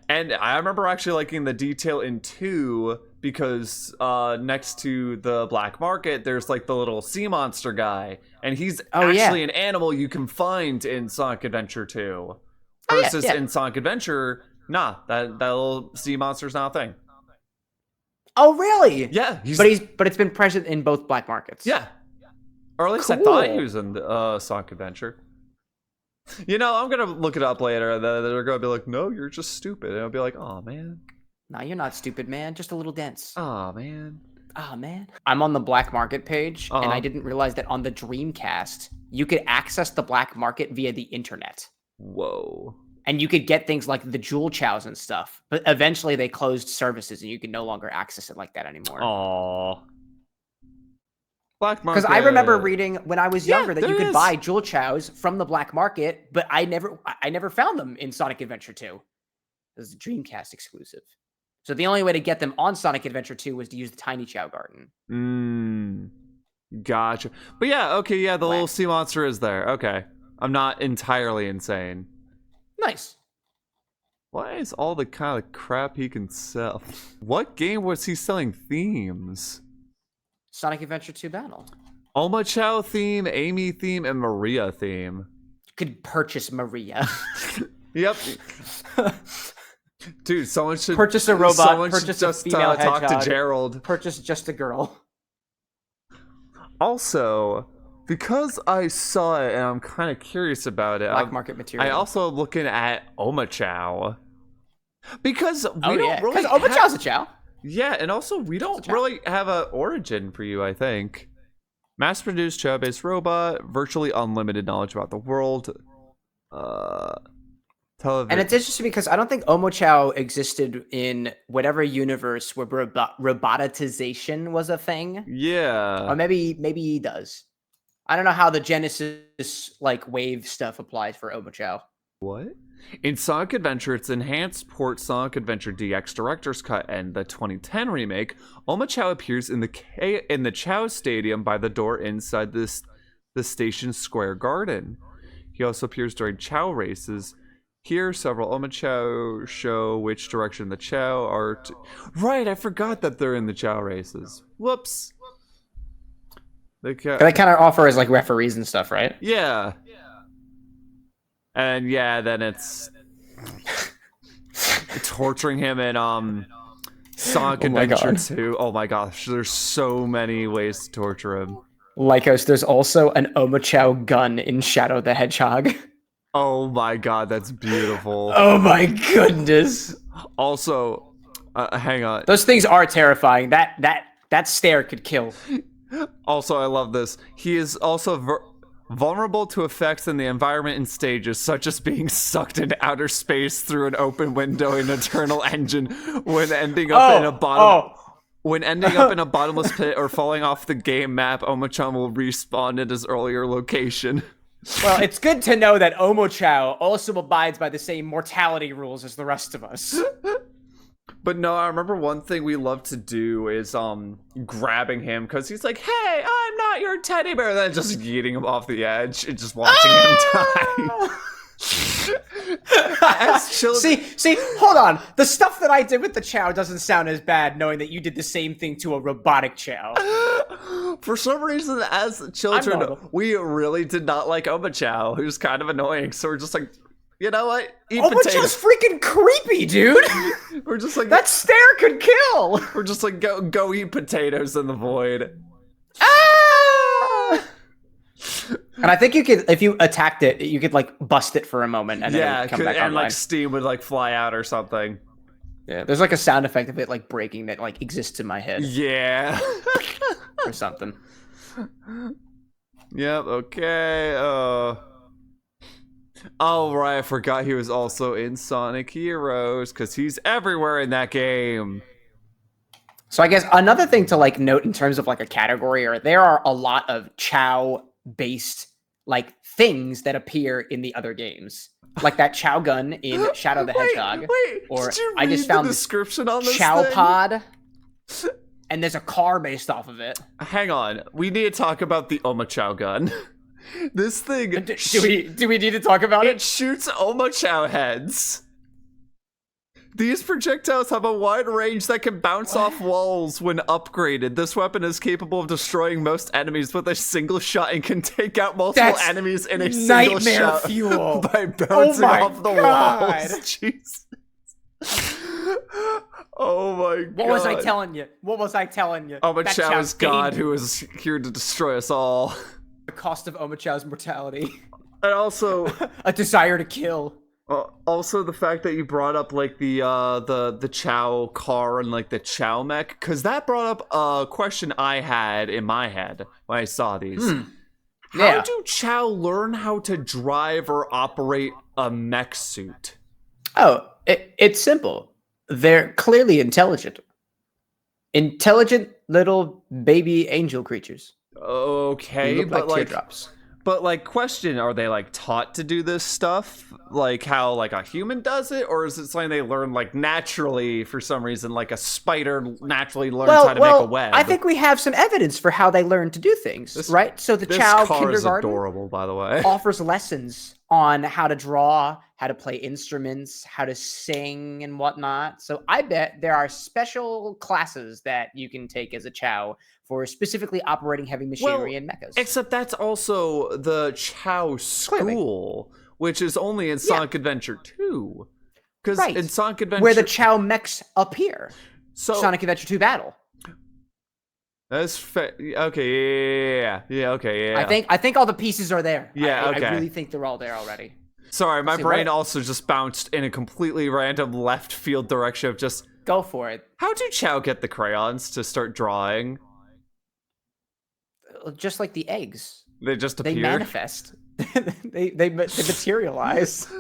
B: And I remember actually liking the detail in 2 because next to the black market, there's like the little sea monster guy. And he's actually an animal you can find in Sonic Adventure 2. Versus in Sonic Adventure, nah, that little sea monster's not a thing.
A: Oh, really?
B: Yeah.
A: But it's been present in both black markets.
B: Yeah. Or at least I thought he was in Sonic Adventure. You know, I'm going to look it up later. They're going to be like, no, you're just stupid. And I'll be like, oh, man.
A: No, you're not stupid, man. Just a little dense.
B: Oh, man.
A: Oh, man. I'm on the black market page, and I didn't realize that on the Dreamcast, you could access the black market via the internet.
B: Whoa.
A: And you could get things like the Jewel Chows and stuff. But eventually they closed services, and you can no longer access it like that anymore.
B: Aww. Black market.
A: Because I remember reading when I was younger that you could buy Jewel Chows from the black market, but I never found them in Sonic Adventure 2. It was a Dreamcast exclusive. So the only way to get them on Sonic Adventure 2 was to use the Tiny Chao Garden.
B: Gotcha. But yeah, okay, yeah, the little sea monster is there. Okay. I'm not entirely insane.
A: Nice.
B: Why is all the kind of crap he can sell? What game was he selling themes?
A: Sonic Adventure 2 Battle.
B: Omachao theme, Amy theme, and Maria theme.
A: You could purchase Maria.
B: Yep. Dude, someone should
A: purchase a robot.
B: Someone
A: purchase
B: should
A: a
B: just
A: female
B: talk
A: hedgehog,
B: to Gerald.
A: Purchase just a girl.
B: Also, because I saw it and I'm kind of curious about it,
A: Black market material.
B: I also am looking at Omachao because we don't really.
A: Because Omachao's a Chao.
B: Yeah, and also we don't really have an origin for you, I think. Mass-produced Chao-based robot, virtually unlimited knowledge about the world.
A: And it's interesting because I don't think Omachao existed in whatever universe where robotization was a thing.
B: Yeah.
A: Or maybe he does. I don't know how the Genesis wave stuff applies for Omachao.
B: What? In Sonic Adventure, its enhanced port Sonic Adventure DX Director's Cut and the 2010 remake, Omachao appears in the Chao Stadium by the door inside the Station Square Garden. He also appears during Chao races. Here, several Omachao show which direction the Chao are. Right, I forgot that they're in the Chao races. Whoops. They kind
A: of offer as referees and stuff, right?
B: Yeah. And yeah, then it's torturing him in Sonic Adventure 2. Oh my gosh, there's so many ways to torture him.
A: Lycos, there's also an Omachao gun in Shadow the Hedgehog.
B: Oh my god, that's beautiful.
A: Oh my goodness.
B: Also, hang on.
A: Those things are terrifying. That stare could kill.
B: Also, I love this. He is also vulnerable to effects in the environment and stages, such as being sucked into outer space through an open window in Eternal Engine when ending up in a bottomless pit or falling off the game map. Omachao will respawn at his earlier location.
A: Well, it's good to know that Omachao also abides by the same mortality rules as the rest of us.
B: But no, I remember one thing we love to do is grabbing him because he's like, "Hey, I'm not your teddy bear," and then just yeeting him off the edge and just watching him die.
A: See, hold on. The stuff that I did with the Chao doesn't sound as bad, knowing that you did the same thing to a robotic Chao.
B: For some reason, as children,
A: normal.
B: we really did not like Omachao, who's kind of annoying. So we're just like, you know what? Eat
A: Omachao's
B: potatoes.
A: freaking creepy, dude.
B: We're just like
A: That stare could kill.
B: We're just like go eat potatoes in the void.
A: Ah! And I think you could, if you attacked it, you could like bust it for a moment, and then it would come back
B: and
A: online.
B: like steam would like fly out or something.
A: Yeah, there's like a sound effect of it like breaking that like exists in my head
B: Yeah.
A: or something.
B: Yep. Okay. Oh right, I forgot he was also in Sonic Heroes because he's everywhere in that game.
A: So I guess another thing to like note in terms of like a category, or there are a lot of Chao based like things that appear in the other games, like that Chao gun in Shadow the Hedgehog.
B: Wait,
A: or
B: did you
A: I just found
B: the description on this
A: Chao
B: thing?
A: pod, and there's a car based off of it.
B: Hang on, we need to talk about the Omachao gun. This thing.
A: Do we need to talk about
B: It
A: it?
B: shoots Omachao heads. These projectiles have a wide range that can bounce off walls when upgraded. This weapon is capable of destroying most enemies with a single shot and can take out multiple
A: That's
B: enemies in a single
A: nightmare
B: shot
A: fuel.
B: by bouncing
A: my
B: off the
A: God.
B: walls. Jesus. Oh my God.
A: What was I telling you? What was I telling you?
B: Omachao is God who is here to destroy us all.
A: The cost of Omachao's mortality.
B: And also,
A: A desire to kill.
B: also the fact that you brought up like the Chao car and like the Chao mech, because that brought up a question I had in my head when I saw these. How do Chao learn how to drive or operate a mech suit?
A: Oh, it's simple. They're clearly intelligent. Intelligent little baby angel creatures.
B: Okay,
A: They look
B: but
A: like
B: like
A: teardrops.
B: But like, question: are they like taught to do this stuff, like how like a human does it, or is it something they learn like naturally for some reason, like a spider naturally learns how to make a web?
A: I think we have some evidence for how they learn to do things, right? So the
B: This
A: Chao
B: car is
A: kindergarten
B: adorable, by the way.
A: offers lessons on how to draw, how to play instruments, how to sing, and whatnot. So I bet there are special classes that you can take as a Chao for specifically operating heavy machinery and mechas.
B: Except that's also the Chao school, which is only in Sonic Adventure 2. Because in Sonic Adventure,
A: where the Chao mechs appear.
B: So
A: Sonic Adventure 2 Battle.
B: That's okay. Yeah. Okay. Yeah.
A: I think all the pieces are there.
B: Yeah. Okay.
A: I really think they're all there already.
B: Sorry, my brain also just bounced in a completely random left field direction of just.
A: Go for it.
B: How do Chao get the crayons to start drawing?
A: Just like the eggs.
B: They just appear.
A: They manifest. they materialize.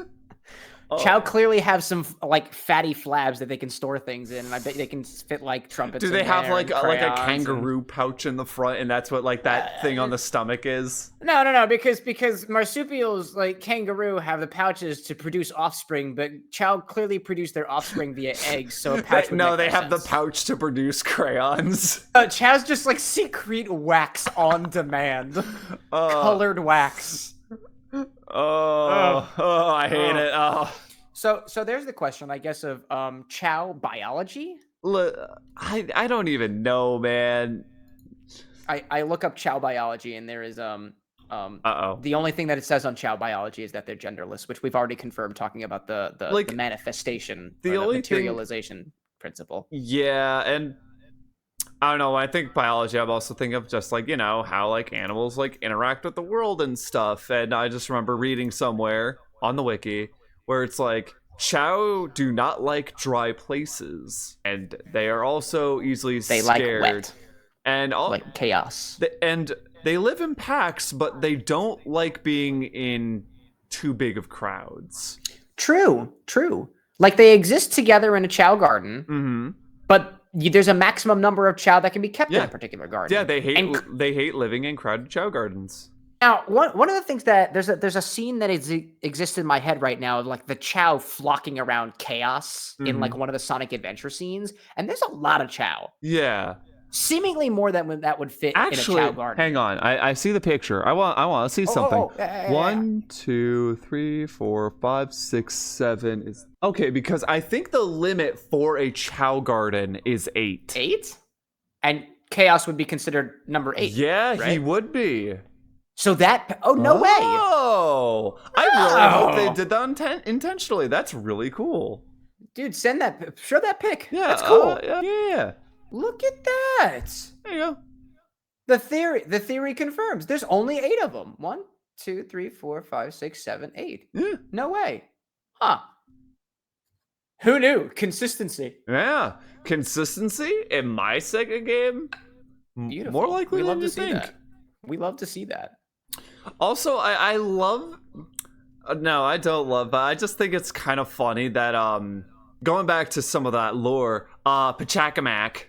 A: Chao clearly have some like fatty flabs that they can store things in, and I bet they can fit like trumpets.
B: Do they have like a kangaroo
A: and...
B: pouch in the front, and that's what like that thing on the stomach is?
A: No, because marsupials like kangaroo have the pouches to produce offspring, but Chao clearly produce their offspring via eggs, so a pouch would
B: No,
A: make
B: they have
A: sense.
B: the pouch to produce crayons.
A: Chao's just like secrete wax on demand, colored wax.
B: I hate it.
A: So there's the question, I guess, of Chao biology.
B: I don't even know, man.
A: I look up Chao biology, and there is the only thing that it says on Chao biology is that they're genderless, which we've already confirmed talking about the manifestation, the materialization principle.
B: Yeah, and I don't know. When I think biology, I'm also thinking of just like, how like animals like interact with the world and stuff. And I just remember reading somewhere on the wiki where it's like, Chao do not like dry places, and they are also easily scared.
A: Like wet.
B: And
A: like chaos.
B: And they live in packs, but they don't like being in too big of crowds.
A: True. Like they exist together in a Chao garden, but there's a maximum number of Chao that can be kept in a particular garden.
B: Yeah, they hate living in crowded Chao gardens.
A: Now, one of the things that there's a scene that exists in my head right now of like the Chao flocking around chaos in like one of the Sonic Adventure scenes, and there's a lot of Chao.
B: Yeah.
A: Seemingly more than that would fit in a Chao garden.
B: Hang on. I see the picture. I want to see something. 1, 2, 3, 4, 5, 6, 7 is okay, because I think the limit for a Chao garden is 8.
A: 8? And Chaos would be considered number 8.
B: Yeah,
A: right?
B: he would be.
A: So that... Oh, no way!
B: Oh! I really hope they did that intentionally. That's really cool.
A: Dude, show that pic.
B: Yeah,
A: That's cool.
B: Yeah.
A: Look at that.
B: There you go.
A: The theory confirms. There's only 8 of them. 1, 2, 3, 4, 5, 6, 7, 8.
B: Yeah.
A: No way. Huh. Who knew? Consistency.
B: Yeah. Consistency in my Sega game?
A: Beautiful.
B: More likely than you think.
A: That. We love to see that.
B: Also, I love... No, I don't love, but I just think it's kind of funny that, going back to some of that lore, Pachacamac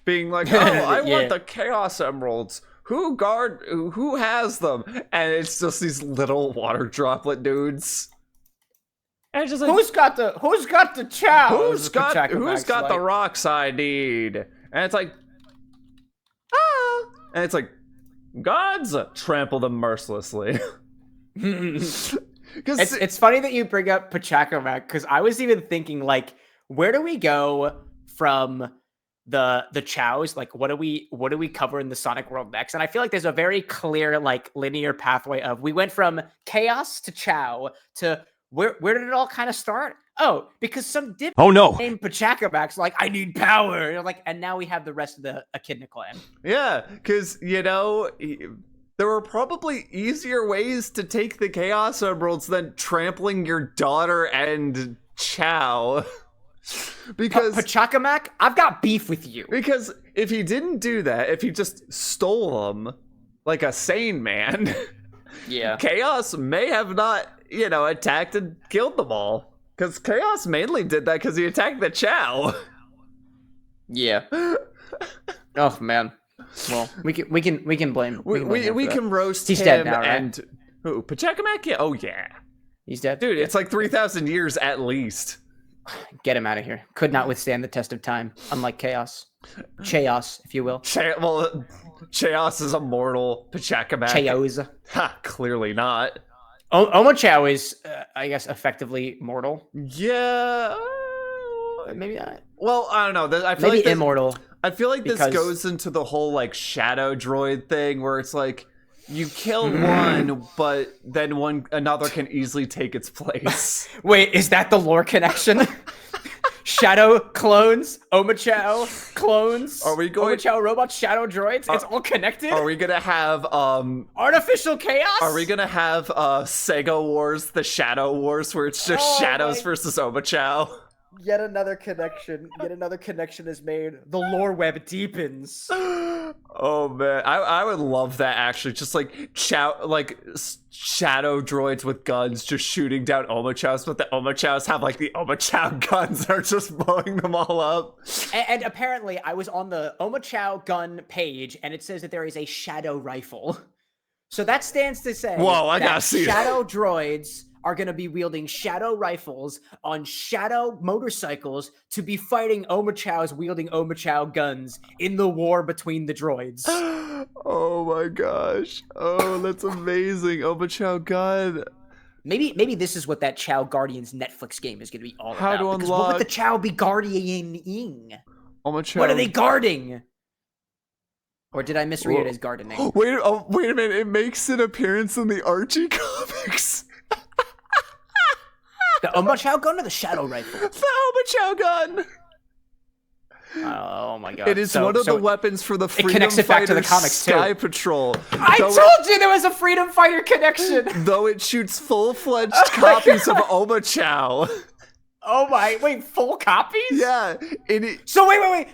B: being like, oh, I want the Chaos Emeralds. Who has them? And it's just these little water droplet dudes. And it's just like,
A: who's got the Chao?
B: Who's got the rocks I need? And it's like, and it's like, gods trample them mercilessly.
A: It's funny that you bring up Pachacamac, because I was even thinking, like, where do we go from the Chaos? Like, what do we cover in the Sonic world next? And I feel like there's a very clear, like, linear pathway of, we went from Chaos to Chao to where did it all kind of start? Oh, because some dip named Pachacamac's like, I need power. And like, and now we have the rest of the Echidna clan.
B: Yeah, because, you know, there were probably easier ways to take the Chaos Emeralds than trampling your daughter and Chao. Because
A: Pachacamac, I've got beef with you.
B: Because if he didn't do that, if he just stole them like a sane man,
A: yeah,
B: Chaos may have not, you know, attacked and killed them all. Because Chaos mainly did that because he attacked the Chao.
A: Yeah. Oh man. Well, we can blame.
B: We can roast
A: He's
B: him
A: dead now, right?
B: And who? Pachacamac? Yeah. Oh yeah.
A: He's dead,
B: dude. It's like 3,000 years at least.
A: Get him out of here. Could not withstand the test of time. Unlike Chaos, if you will.
B: Chaos is immortal. Pachacamac.
A: Chaos.
B: Ha! Clearly not.
A: Omachao is, I guess, effectively mortal.
B: Yeah.
A: Maybe not.
B: Well, I don't know. I feel
A: maybe
B: like
A: immortal.
B: I feel like this goes into the whole like shadow droid thing, where it's like you kill one, but then another can easily take its place.
A: Wait, is that the lore connection? Shadow clones, Omachao clones.
B: Are we going?
A: Omachao robots, shadow droids. It's all connected.
B: Are we gonna have
A: artificial chaos?
B: Are we gonna have Sega Wars, the Shadow Wars, where it's just shadows versus Omachao?
A: Yet another connection is made. The lore web deepens.
B: Oh man, I would love that actually. Just like shadow droids with guns just shooting down Omachaos, but the Omachaos have like the Omachao guns that are just blowing them all up.
A: And apparently, I was on the Omachao gun page, and it says that there is a shadow rifle. So that stands to say,
B: whoa, I gotta see
A: shadow droids are going to be wielding shadow rifles on shadow motorcycles to be fighting Omachaos wielding Omachao guns in the war between the droids.
B: Oh my gosh. Oh, that's amazing. Omachao gun.
A: Maybe this is what that Chao Guardians Netflix game is going to be all about.
B: How to
A: because
B: unlock...
A: what would the Chao be guarding?
B: Omachao.
A: What are they guarding? Or did I misread it as gardening?
B: Wait a minute. It makes an appearance in the Archie comics.
A: The Omachao gun or the shadow rifle?
B: The Omachao gun.
A: Oh my god!
B: It is one of the weapons for the Freedom Fighter Sky Patrol.
A: I told you there was a Freedom Fighter connection.
B: Though it shoots full-fledged copies of Omachao.
A: Oh my! Wait, full copies?
B: Yeah.
A: So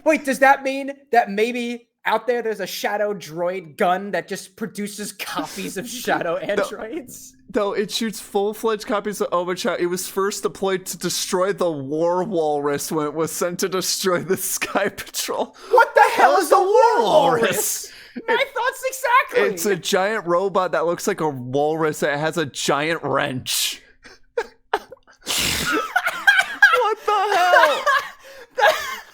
A: wait. Does that mean that maybe out there's a shadow droid gun that just produces copies of shadow androids?
B: Though it shoots full-fledged copies of Omachao, it was first deployed to destroy the War Walrus when it was sent to destroy the Sky Patrol.
A: What the hell is the War Walrus? My thoughts exactly.
B: It's a giant robot that looks like a walrus that has a giant wrench. What the hell?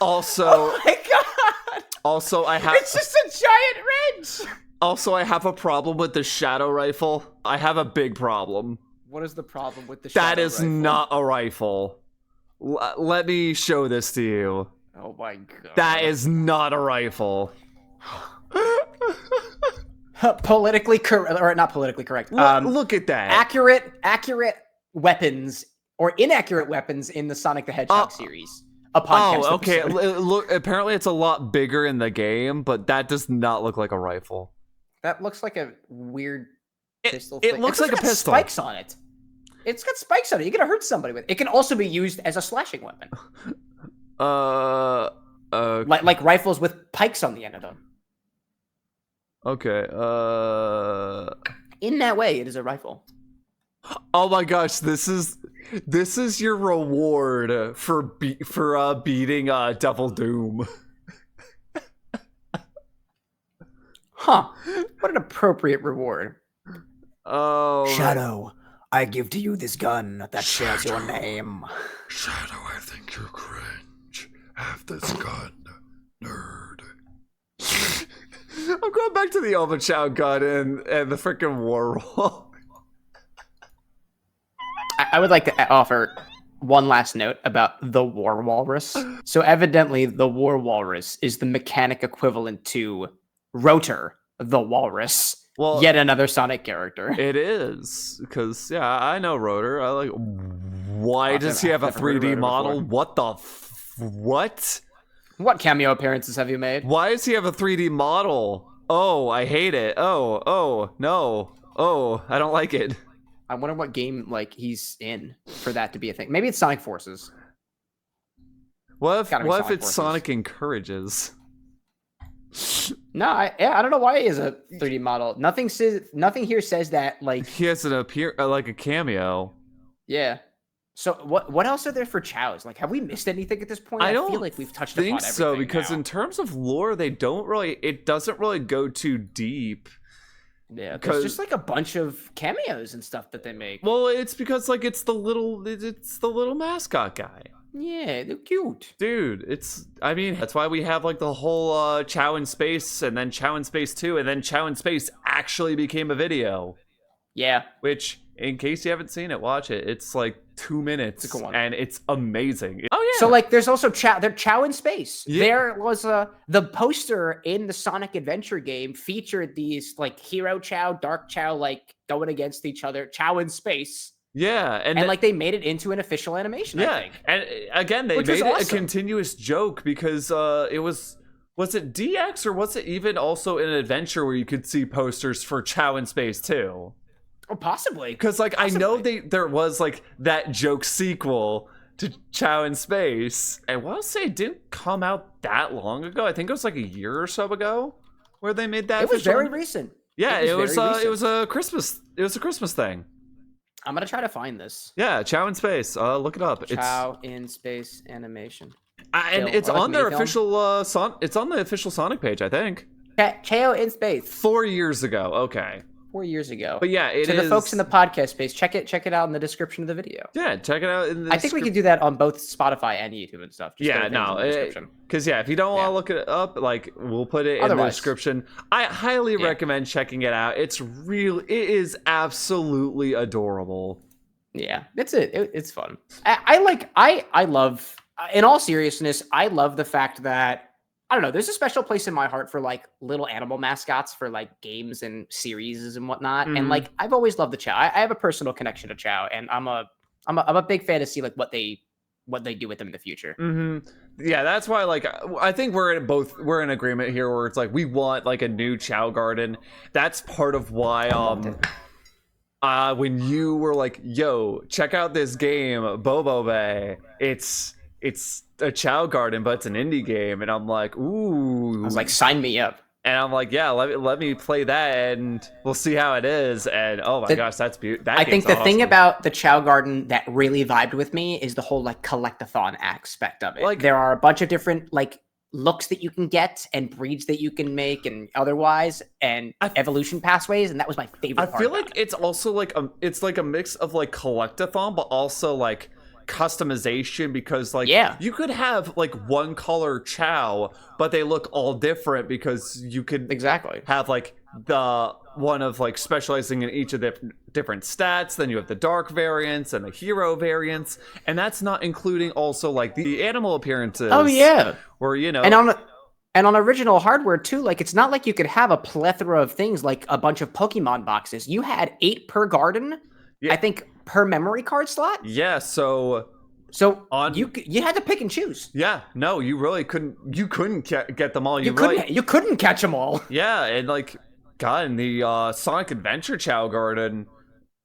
B: Also,
A: oh my god.
B: Also,
A: it's just a giant wrench.
B: Also, I have a problem with the shadow rifle. I have a big problem.
A: What is the problem with the shadow rifle?
B: That is not a rifle. Let me show this to you.
A: Oh my god.
B: That is not a rifle.
A: Politically correct, or not politically correct.
B: Look at that.
A: Accurate weapons or inaccurate weapons in the Sonic the Hedgehog series.
B: Okay. Look, apparently it's a lot bigger in the game, but that does not look like a rifle.
A: That looks like a weird pistol.
B: It looks like a pistol.
A: Spikes on it. It's got spikes on it. You're gonna hurt somebody with it. It can also be used as a slashing weapon. Like rifles with pikes on the end of them.
B: Okay.
A: In that way, it is a rifle.
B: Oh my gosh, this is your reward for beating Devil Doom.
A: Huh. What an appropriate reward.
B: Oh.
A: Shadow, I give to you this gun that shares your name.
C: Shadow, I think you're cringe. Have this gun, nerd.
B: I'm going back to the Omachao gun and the freaking war roll.
A: I would like to offer one last note about the War Walrus. So evidently, the War Walrus is the mechanic equivalent to Rotor, the Walrus.
B: Well,
A: yet another Sonic character.
B: It is, because, yeah, I know Rotor. I like... Why does he have a 3D model? What the... What?
A: What cameo appearances have you made?
B: Why does he have a 3D model? Oh, I hate it. Oh, no. Oh, I don't like it.
A: I wonder what game like he's in for that to be a thing. Maybe it's Sonic Forces.
B: What if it's Sonic Encourages?
A: No, I don't know why he is a 3D model. Nothing here says that like
B: he has an like a cameo.
A: Yeah. So what else are there for Chaos? Like, have we missed anything at this point? I feel like we've touched upon everything. I think so,
B: because in terms of lore, it doesn't really go too deep.
A: Yeah, there's just like a bunch of cameos and stuff that they make.
B: Well, it's because like it's the little mascot guy.
A: Yeah, they're cute.
B: Dude, that's why we have like the whole Chao in Space and then Chao in Space 2 and then Chao in Space actually became a video.
A: Yeah.
B: Which, in case you haven't seen it, watch it. It's like 2 minutes
A: it's a cool one.
B: And it's amazing. Oh yeah.
A: So like there's also Chao in Space. Yeah. There was the poster in the Sonic Adventure game featured these like Hero Chao, Dark Chao like going against each other, Chao in Space.
B: Yeah,
A: and like they made it into an official animation.
B: Yeah,
A: I think.
B: And again, they made it a continuous joke because it was it DX or was it even also an adventure where you could see posters for Chao in Space too?
A: Oh, possibly.
B: Because like I know there was like that joke sequel to Chao in Space, and I want to say it didn't come out that long ago. I think it was like a year or so ago where they made that.
A: It was very recent.
B: Yeah, it was a Christmas thing.
A: I'm gonna try to find this.
B: Yeah, Chao in Space. Look it up.
A: Chao in Space animation.
B: And it's on their official it's on the official Sonic page, I think.
A: Chao in Space.
B: 4 years ago. Okay.
A: 4 years ago.
B: But yeah,
A: to the folks in the podcast space, check it out in the description of the video.
B: Yeah, check it out in the
A: I think we can do that on both Spotify and YouTube and stuff.
B: Just because if you don't want to look it up, like we'll put it in the description. I highly recommend checking it out. It is absolutely adorable.
A: Yeah, it's fun. I love, in all seriousness, I love the fact that I don't know. There's a special place in my heart for like little animal mascots for like games and series and whatnot. Mm-hmm. And like I've always loved the Chao. I have a personal connection to Chao, and I'm a big fan to see like what they do with them in the future.
B: Mm-hmm. Yeah, that's why like I think we're in agreement here where it's like we want like a new Chao Garden. That's part of why when you were like, "Yo, check out this game, Bobo Bay," it's a Chao Garden, but it's an indie game, and I'm like, ooh.
A: I was like, sign me up.
B: And I'm like, yeah, let me play that, and we'll see how it is. And oh my gosh, that's beautiful.
A: I think the thing about the Chao Garden that really vibed with me is the whole like collectathon aspect of it. Like there are a bunch of different like looks that you can get and breeds that you can make and otherwise and evolution pathways, and that was my favorite part.
B: I feel like it's also like it's like a mix of like collectathon, but also like customization, because like you could have like one color Chao, but they look all different because you could have like the one of like specializing in each of the different stats. Then you have the dark variants and the hero variants, and that's not including also like the animal appearances.
A: Oh yeah,
B: where
A: and And on original hardware too, like it's not like you could have a plethora of things like a bunch of Pokemon boxes. You had 8 per garden, I think per memory card slot.
B: Yeah, so
A: you had to pick and choose.
B: Yeah, no, you really couldn't. You couldn't get them all.
A: You couldn't catch them all.
B: Yeah, and like, God, in the Sonic Adventure Chao Garden,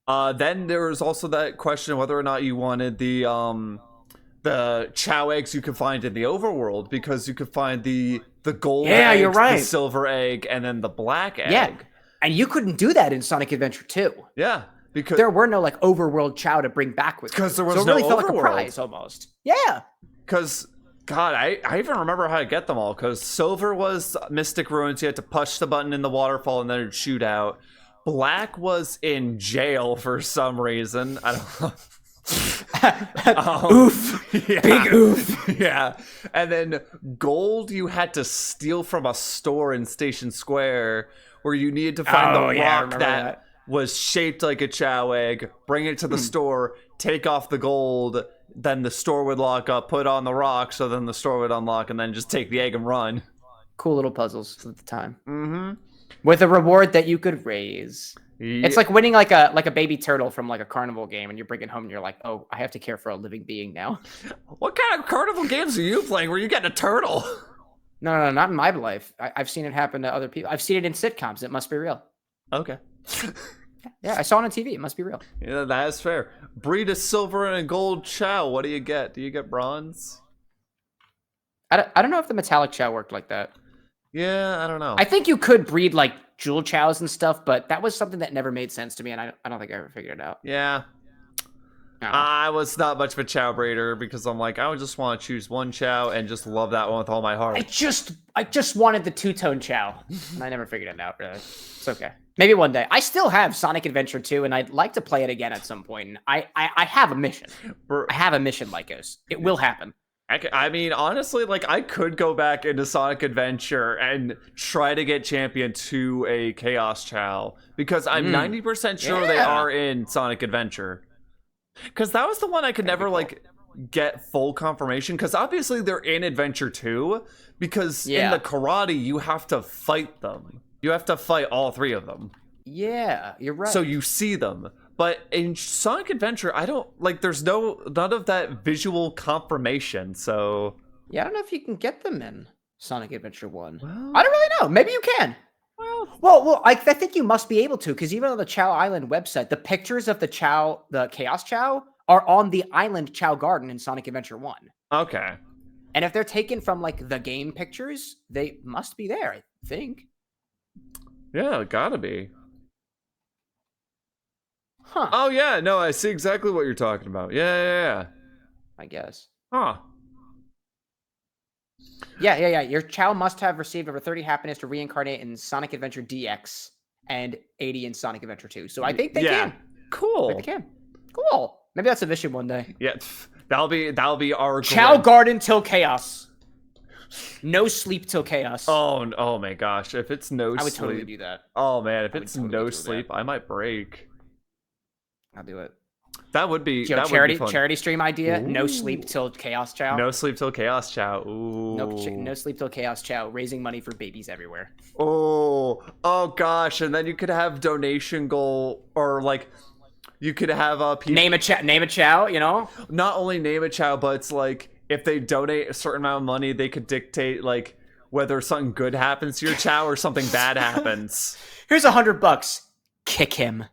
B: then there was also that question whether or not you wanted the Chao eggs you could find in the overworld, because you could find the gold egg,
A: you're right,
B: the silver egg, and then the black egg.
A: Yeah, and you couldn't do that in Sonic Adventure 2.
B: Yeah. Because
A: there were no like overworld Chao to bring back with you.
B: Because there was
A: so it
B: no
A: really felt
B: overworld.
A: like a prize almost. Yeah.
B: Because, God, I even remember how to get them all. Because Silver was Mystic Ruins. You had to push the button in the waterfall and then it'd shoot out. Black was in jail for some reason. I don't know.
A: Oof.
B: Yeah.
A: Big oof.
B: Yeah. And then Gold you had to steal from a store in Station Square where you needed to find the rock that was shaped like a Chao egg, bring it to the store, take off the gold, then the store would lock up, put on the rock, so then the store would unlock, and then just take the egg and run.
A: Cool little puzzles at the time.
B: Mm-hmm.
A: With a reward that you could raise.
B: Yeah.
A: It's like winning like a baby turtle from like a carnival game, and you bring it home and you're like, oh, I have to care for a living being now.
B: What kind of carnival games are you playing where you get a turtle?
A: No, not in my life. I've seen it happen to other people. I've seen it in sitcoms. It must be real.
B: Okay.
A: Yeah, I saw it on TV. It must be real.
B: Yeah, that is fair. Breed a silver and a gold Chao. What do you get? Do you get bronze?
A: I don't know if the metallic Chao worked like that.
B: Yeah, I don't know.
A: I think you could breed like jewel Chaos and stuff, but that was something that never made sense to me, and I don't think I ever figured it out.
B: Yeah. I was not much of a Chao breeder because I'm like, I would just want to choose one Chao and just love that one with all my heart.
A: I just wanted the two-tone Chao, and I never figured it out, really. It's okay. Maybe one day. I still have Sonic Adventure 2, and I'd like to play it again at some point. And I have a mission. I have a mission, Lycos. It will happen.
B: I mean, honestly, like, I could go back into Sonic Adventure and try to get Champion to a Chaos Chao, because I'm 90% sure they are in Sonic Adventure. Because that was the one I could never, like, get full confirmation, because obviously they're in Adventure 2, because in the karate, you have to fight them. You have to fight all 3 of them.
A: Yeah, you're right.
B: So you see them. But in Sonic Adventure, I don't, like, there's none of that visual confirmation, so...
A: Yeah, I don't know if you can get them in Sonic Adventure 1. Well, I don't really know. Maybe you can. Well, I think you must be able to, because even on the Chao Island website, the pictures of the Chaos Chao, are on the island Chao Garden in Sonic Adventure 1.
B: Okay.
A: And if they're taken from, like, the game pictures, they must be there, I think.
B: Yeah, gotta be.
A: Huh.
B: Oh, yeah, no, I see exactly what you're talking about. Yeah.
A: I guess.
B: Huh.
A: Yeah. Your Chao must have received over 30 happiness to reincarnate in Sonic Adventure DX and 80 in Sonic Adventure 2. So I think they can.
B: Cool.
A: They can. Cool. Maybe that's a mission one day.
B: Yeah, that'll be our
A: Chao Garden till chaos. No sleep till chaos.
B: Oh my gosh. If it's no sleep.
A: I would totally do that.
B: Oh man, if it's no sleep, I might break.
A: I'll do it.
B: That would be
A: charity stream idea. Ooh. No sleep till Chaos Chao.
B: No sleep till Chaos Chao. Ooh.
A: No sleep till Chaos Chao. Raising money for babies everywhere.
B: Oh gosh, and then you could have donation goal, or like you could have
A: name a Chao. You know,
B: not only name a Chao, but it's like if they donate a certain amount of money, they could dictate like whether something good happens to your Chao or something bad happens.
A: Here's $100. Kick him.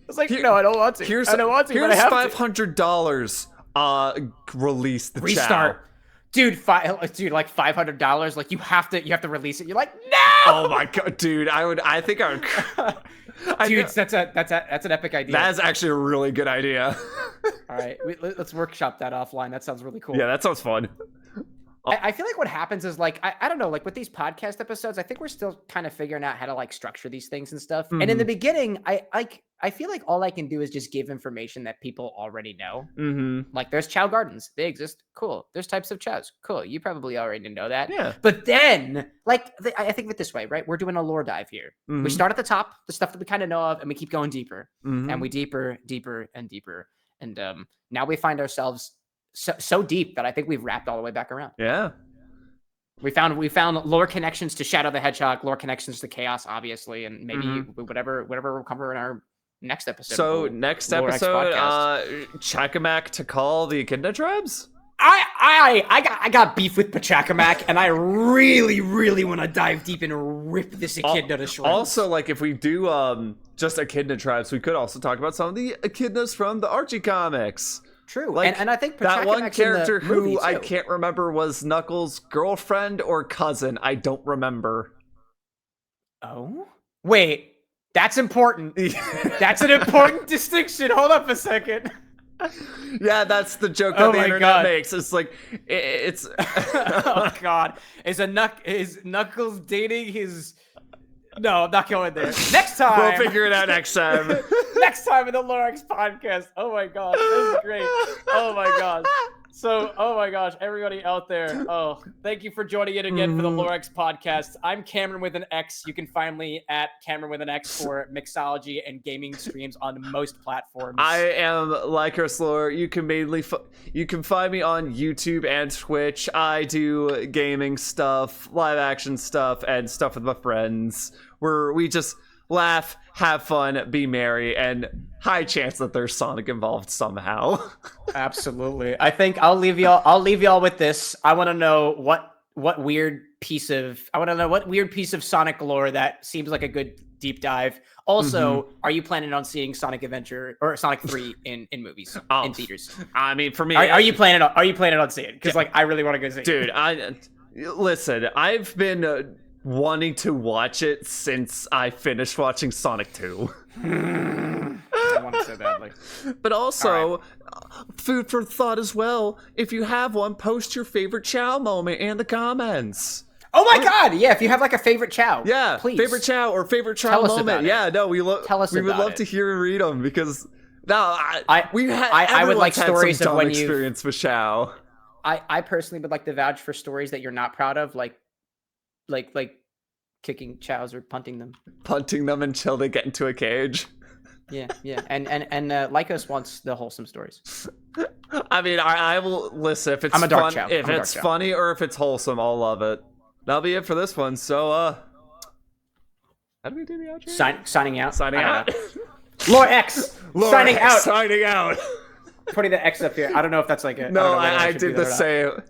A: It's like, no, I don't want to. I don't want to, but I have
B: $500. Release the
A: restart. Chao. Dude, like $500. Like you have to release it. You're like, no.
B: Oh my god, dude! I think I would.
A: Dude, that's an epic idea.
B: That is actually a really good idea.
A: All right, let's workshop that offline. That sounds really cool.
B: Yeah, that sounds fun.
A: I feel like what happens is like I don't know, like with these podcast episodes, I think we're still kind of figuring out how to like structure these things and stuff. Mm-hmm. And in the beginning, I feel like all I can do is just give information that people already know.
B: Mm-hmm.
A: Like there's Chao Gardens, they exist, cool. There's types of Chaos, cool. You probably already know that.
B: Yeah.
A: But then, like I think of it this way, right? We're doing a lore dive here. Mm-hmm. We start at the top, the stuff that we kind of know of, and we keep going deeper, and we deeper and deeper, and now we find ourselves so deep that I think we've wrapped all the way back around.
B: Yeah.
A: We found lore connections to Shadow the Hedgehog, lore connections to Chaos, obviously, and maybe whatever we'll cover in our next episode.
B: So next episode, Pachacamac to call the Echidna tribes.
A: I got beef with Pachacamac, and I really want to dive deep and rip this echidna to shreds.
B: Also, like, if we do just echidna tribes, we could also talk about some of the echidnas from the Archie comics.
A: True,
B: like,
A: and I think
B: that one character who I
A: too.
B: can't remember was Knuckles' girlfriend or cousin. I don't remember.
A: Oh, wait, that's important. That's an important distinction. Hold up a second.
B: Yeah, that's the joke that the internet makes. It's like, it's.
A: Oh God, is Knuckles dating his? No, I'm not going there. Next time,
B: we'll figure it out next time.
A: Next time in the LoreX podcast. Oh my God, this is great. Oh my God. So, oh my gosh, everybody out there. Oh, thank you for joining in again for the LoreX podcast. I'm Cameron with an X. You can find me at Cameron with an X for mixology and gaming streams on most platforms.
B: I am LycosLore. You can mainly you can find me on YouTube and Twitch. I do gaming stuff, live action stuff, and stuff with my friends where we just laugh, have fun, be merry, and high chance that there's Sonic involved somehow.
A: Absolutely. I think I'll leave y'all with this. I want to know what weird piece of Sonic lore that seems like a good deep dive. Also, are you planning on seeing Sonic Adventure or Sonic 3 in movies in theaters?
B: I mean, for me,
A: are you planning on seeing it? Because I really want to go see it.
B: Dude, listen, I've been wanting to watch it since I finished watching Sonic 2.
A: I want to say badly.
B: But also, food for thought as well. If you have one, post your favorite Chao moment in the comments.
A: Oh my God! Yeah, if you have like a favorite Chao,
B: yeah,
A: please.
B: Favorite Chao or favorite Chao moment. Yeah, no, we would love to hear and read them because I
A: would like stories
B: of
A: when
B: experience with Chao.
A: I personally would like to vouch for stories that you're not proud of, like kicking Chaos or punting them
B: until they get into a cage.
A: Yeah, and Lycos wants the wholesome stories.
B: I mean, I will listen if it's if it's funny or if it's wholesome. I'll love it. That'll be it for this one. So, how do we do the outro?
A: Signing out.
B: LoreX.
A: Signing out.
B: Signing out.
A: Putting the X up here. I don't know if that's like a.
B: No, I did the same.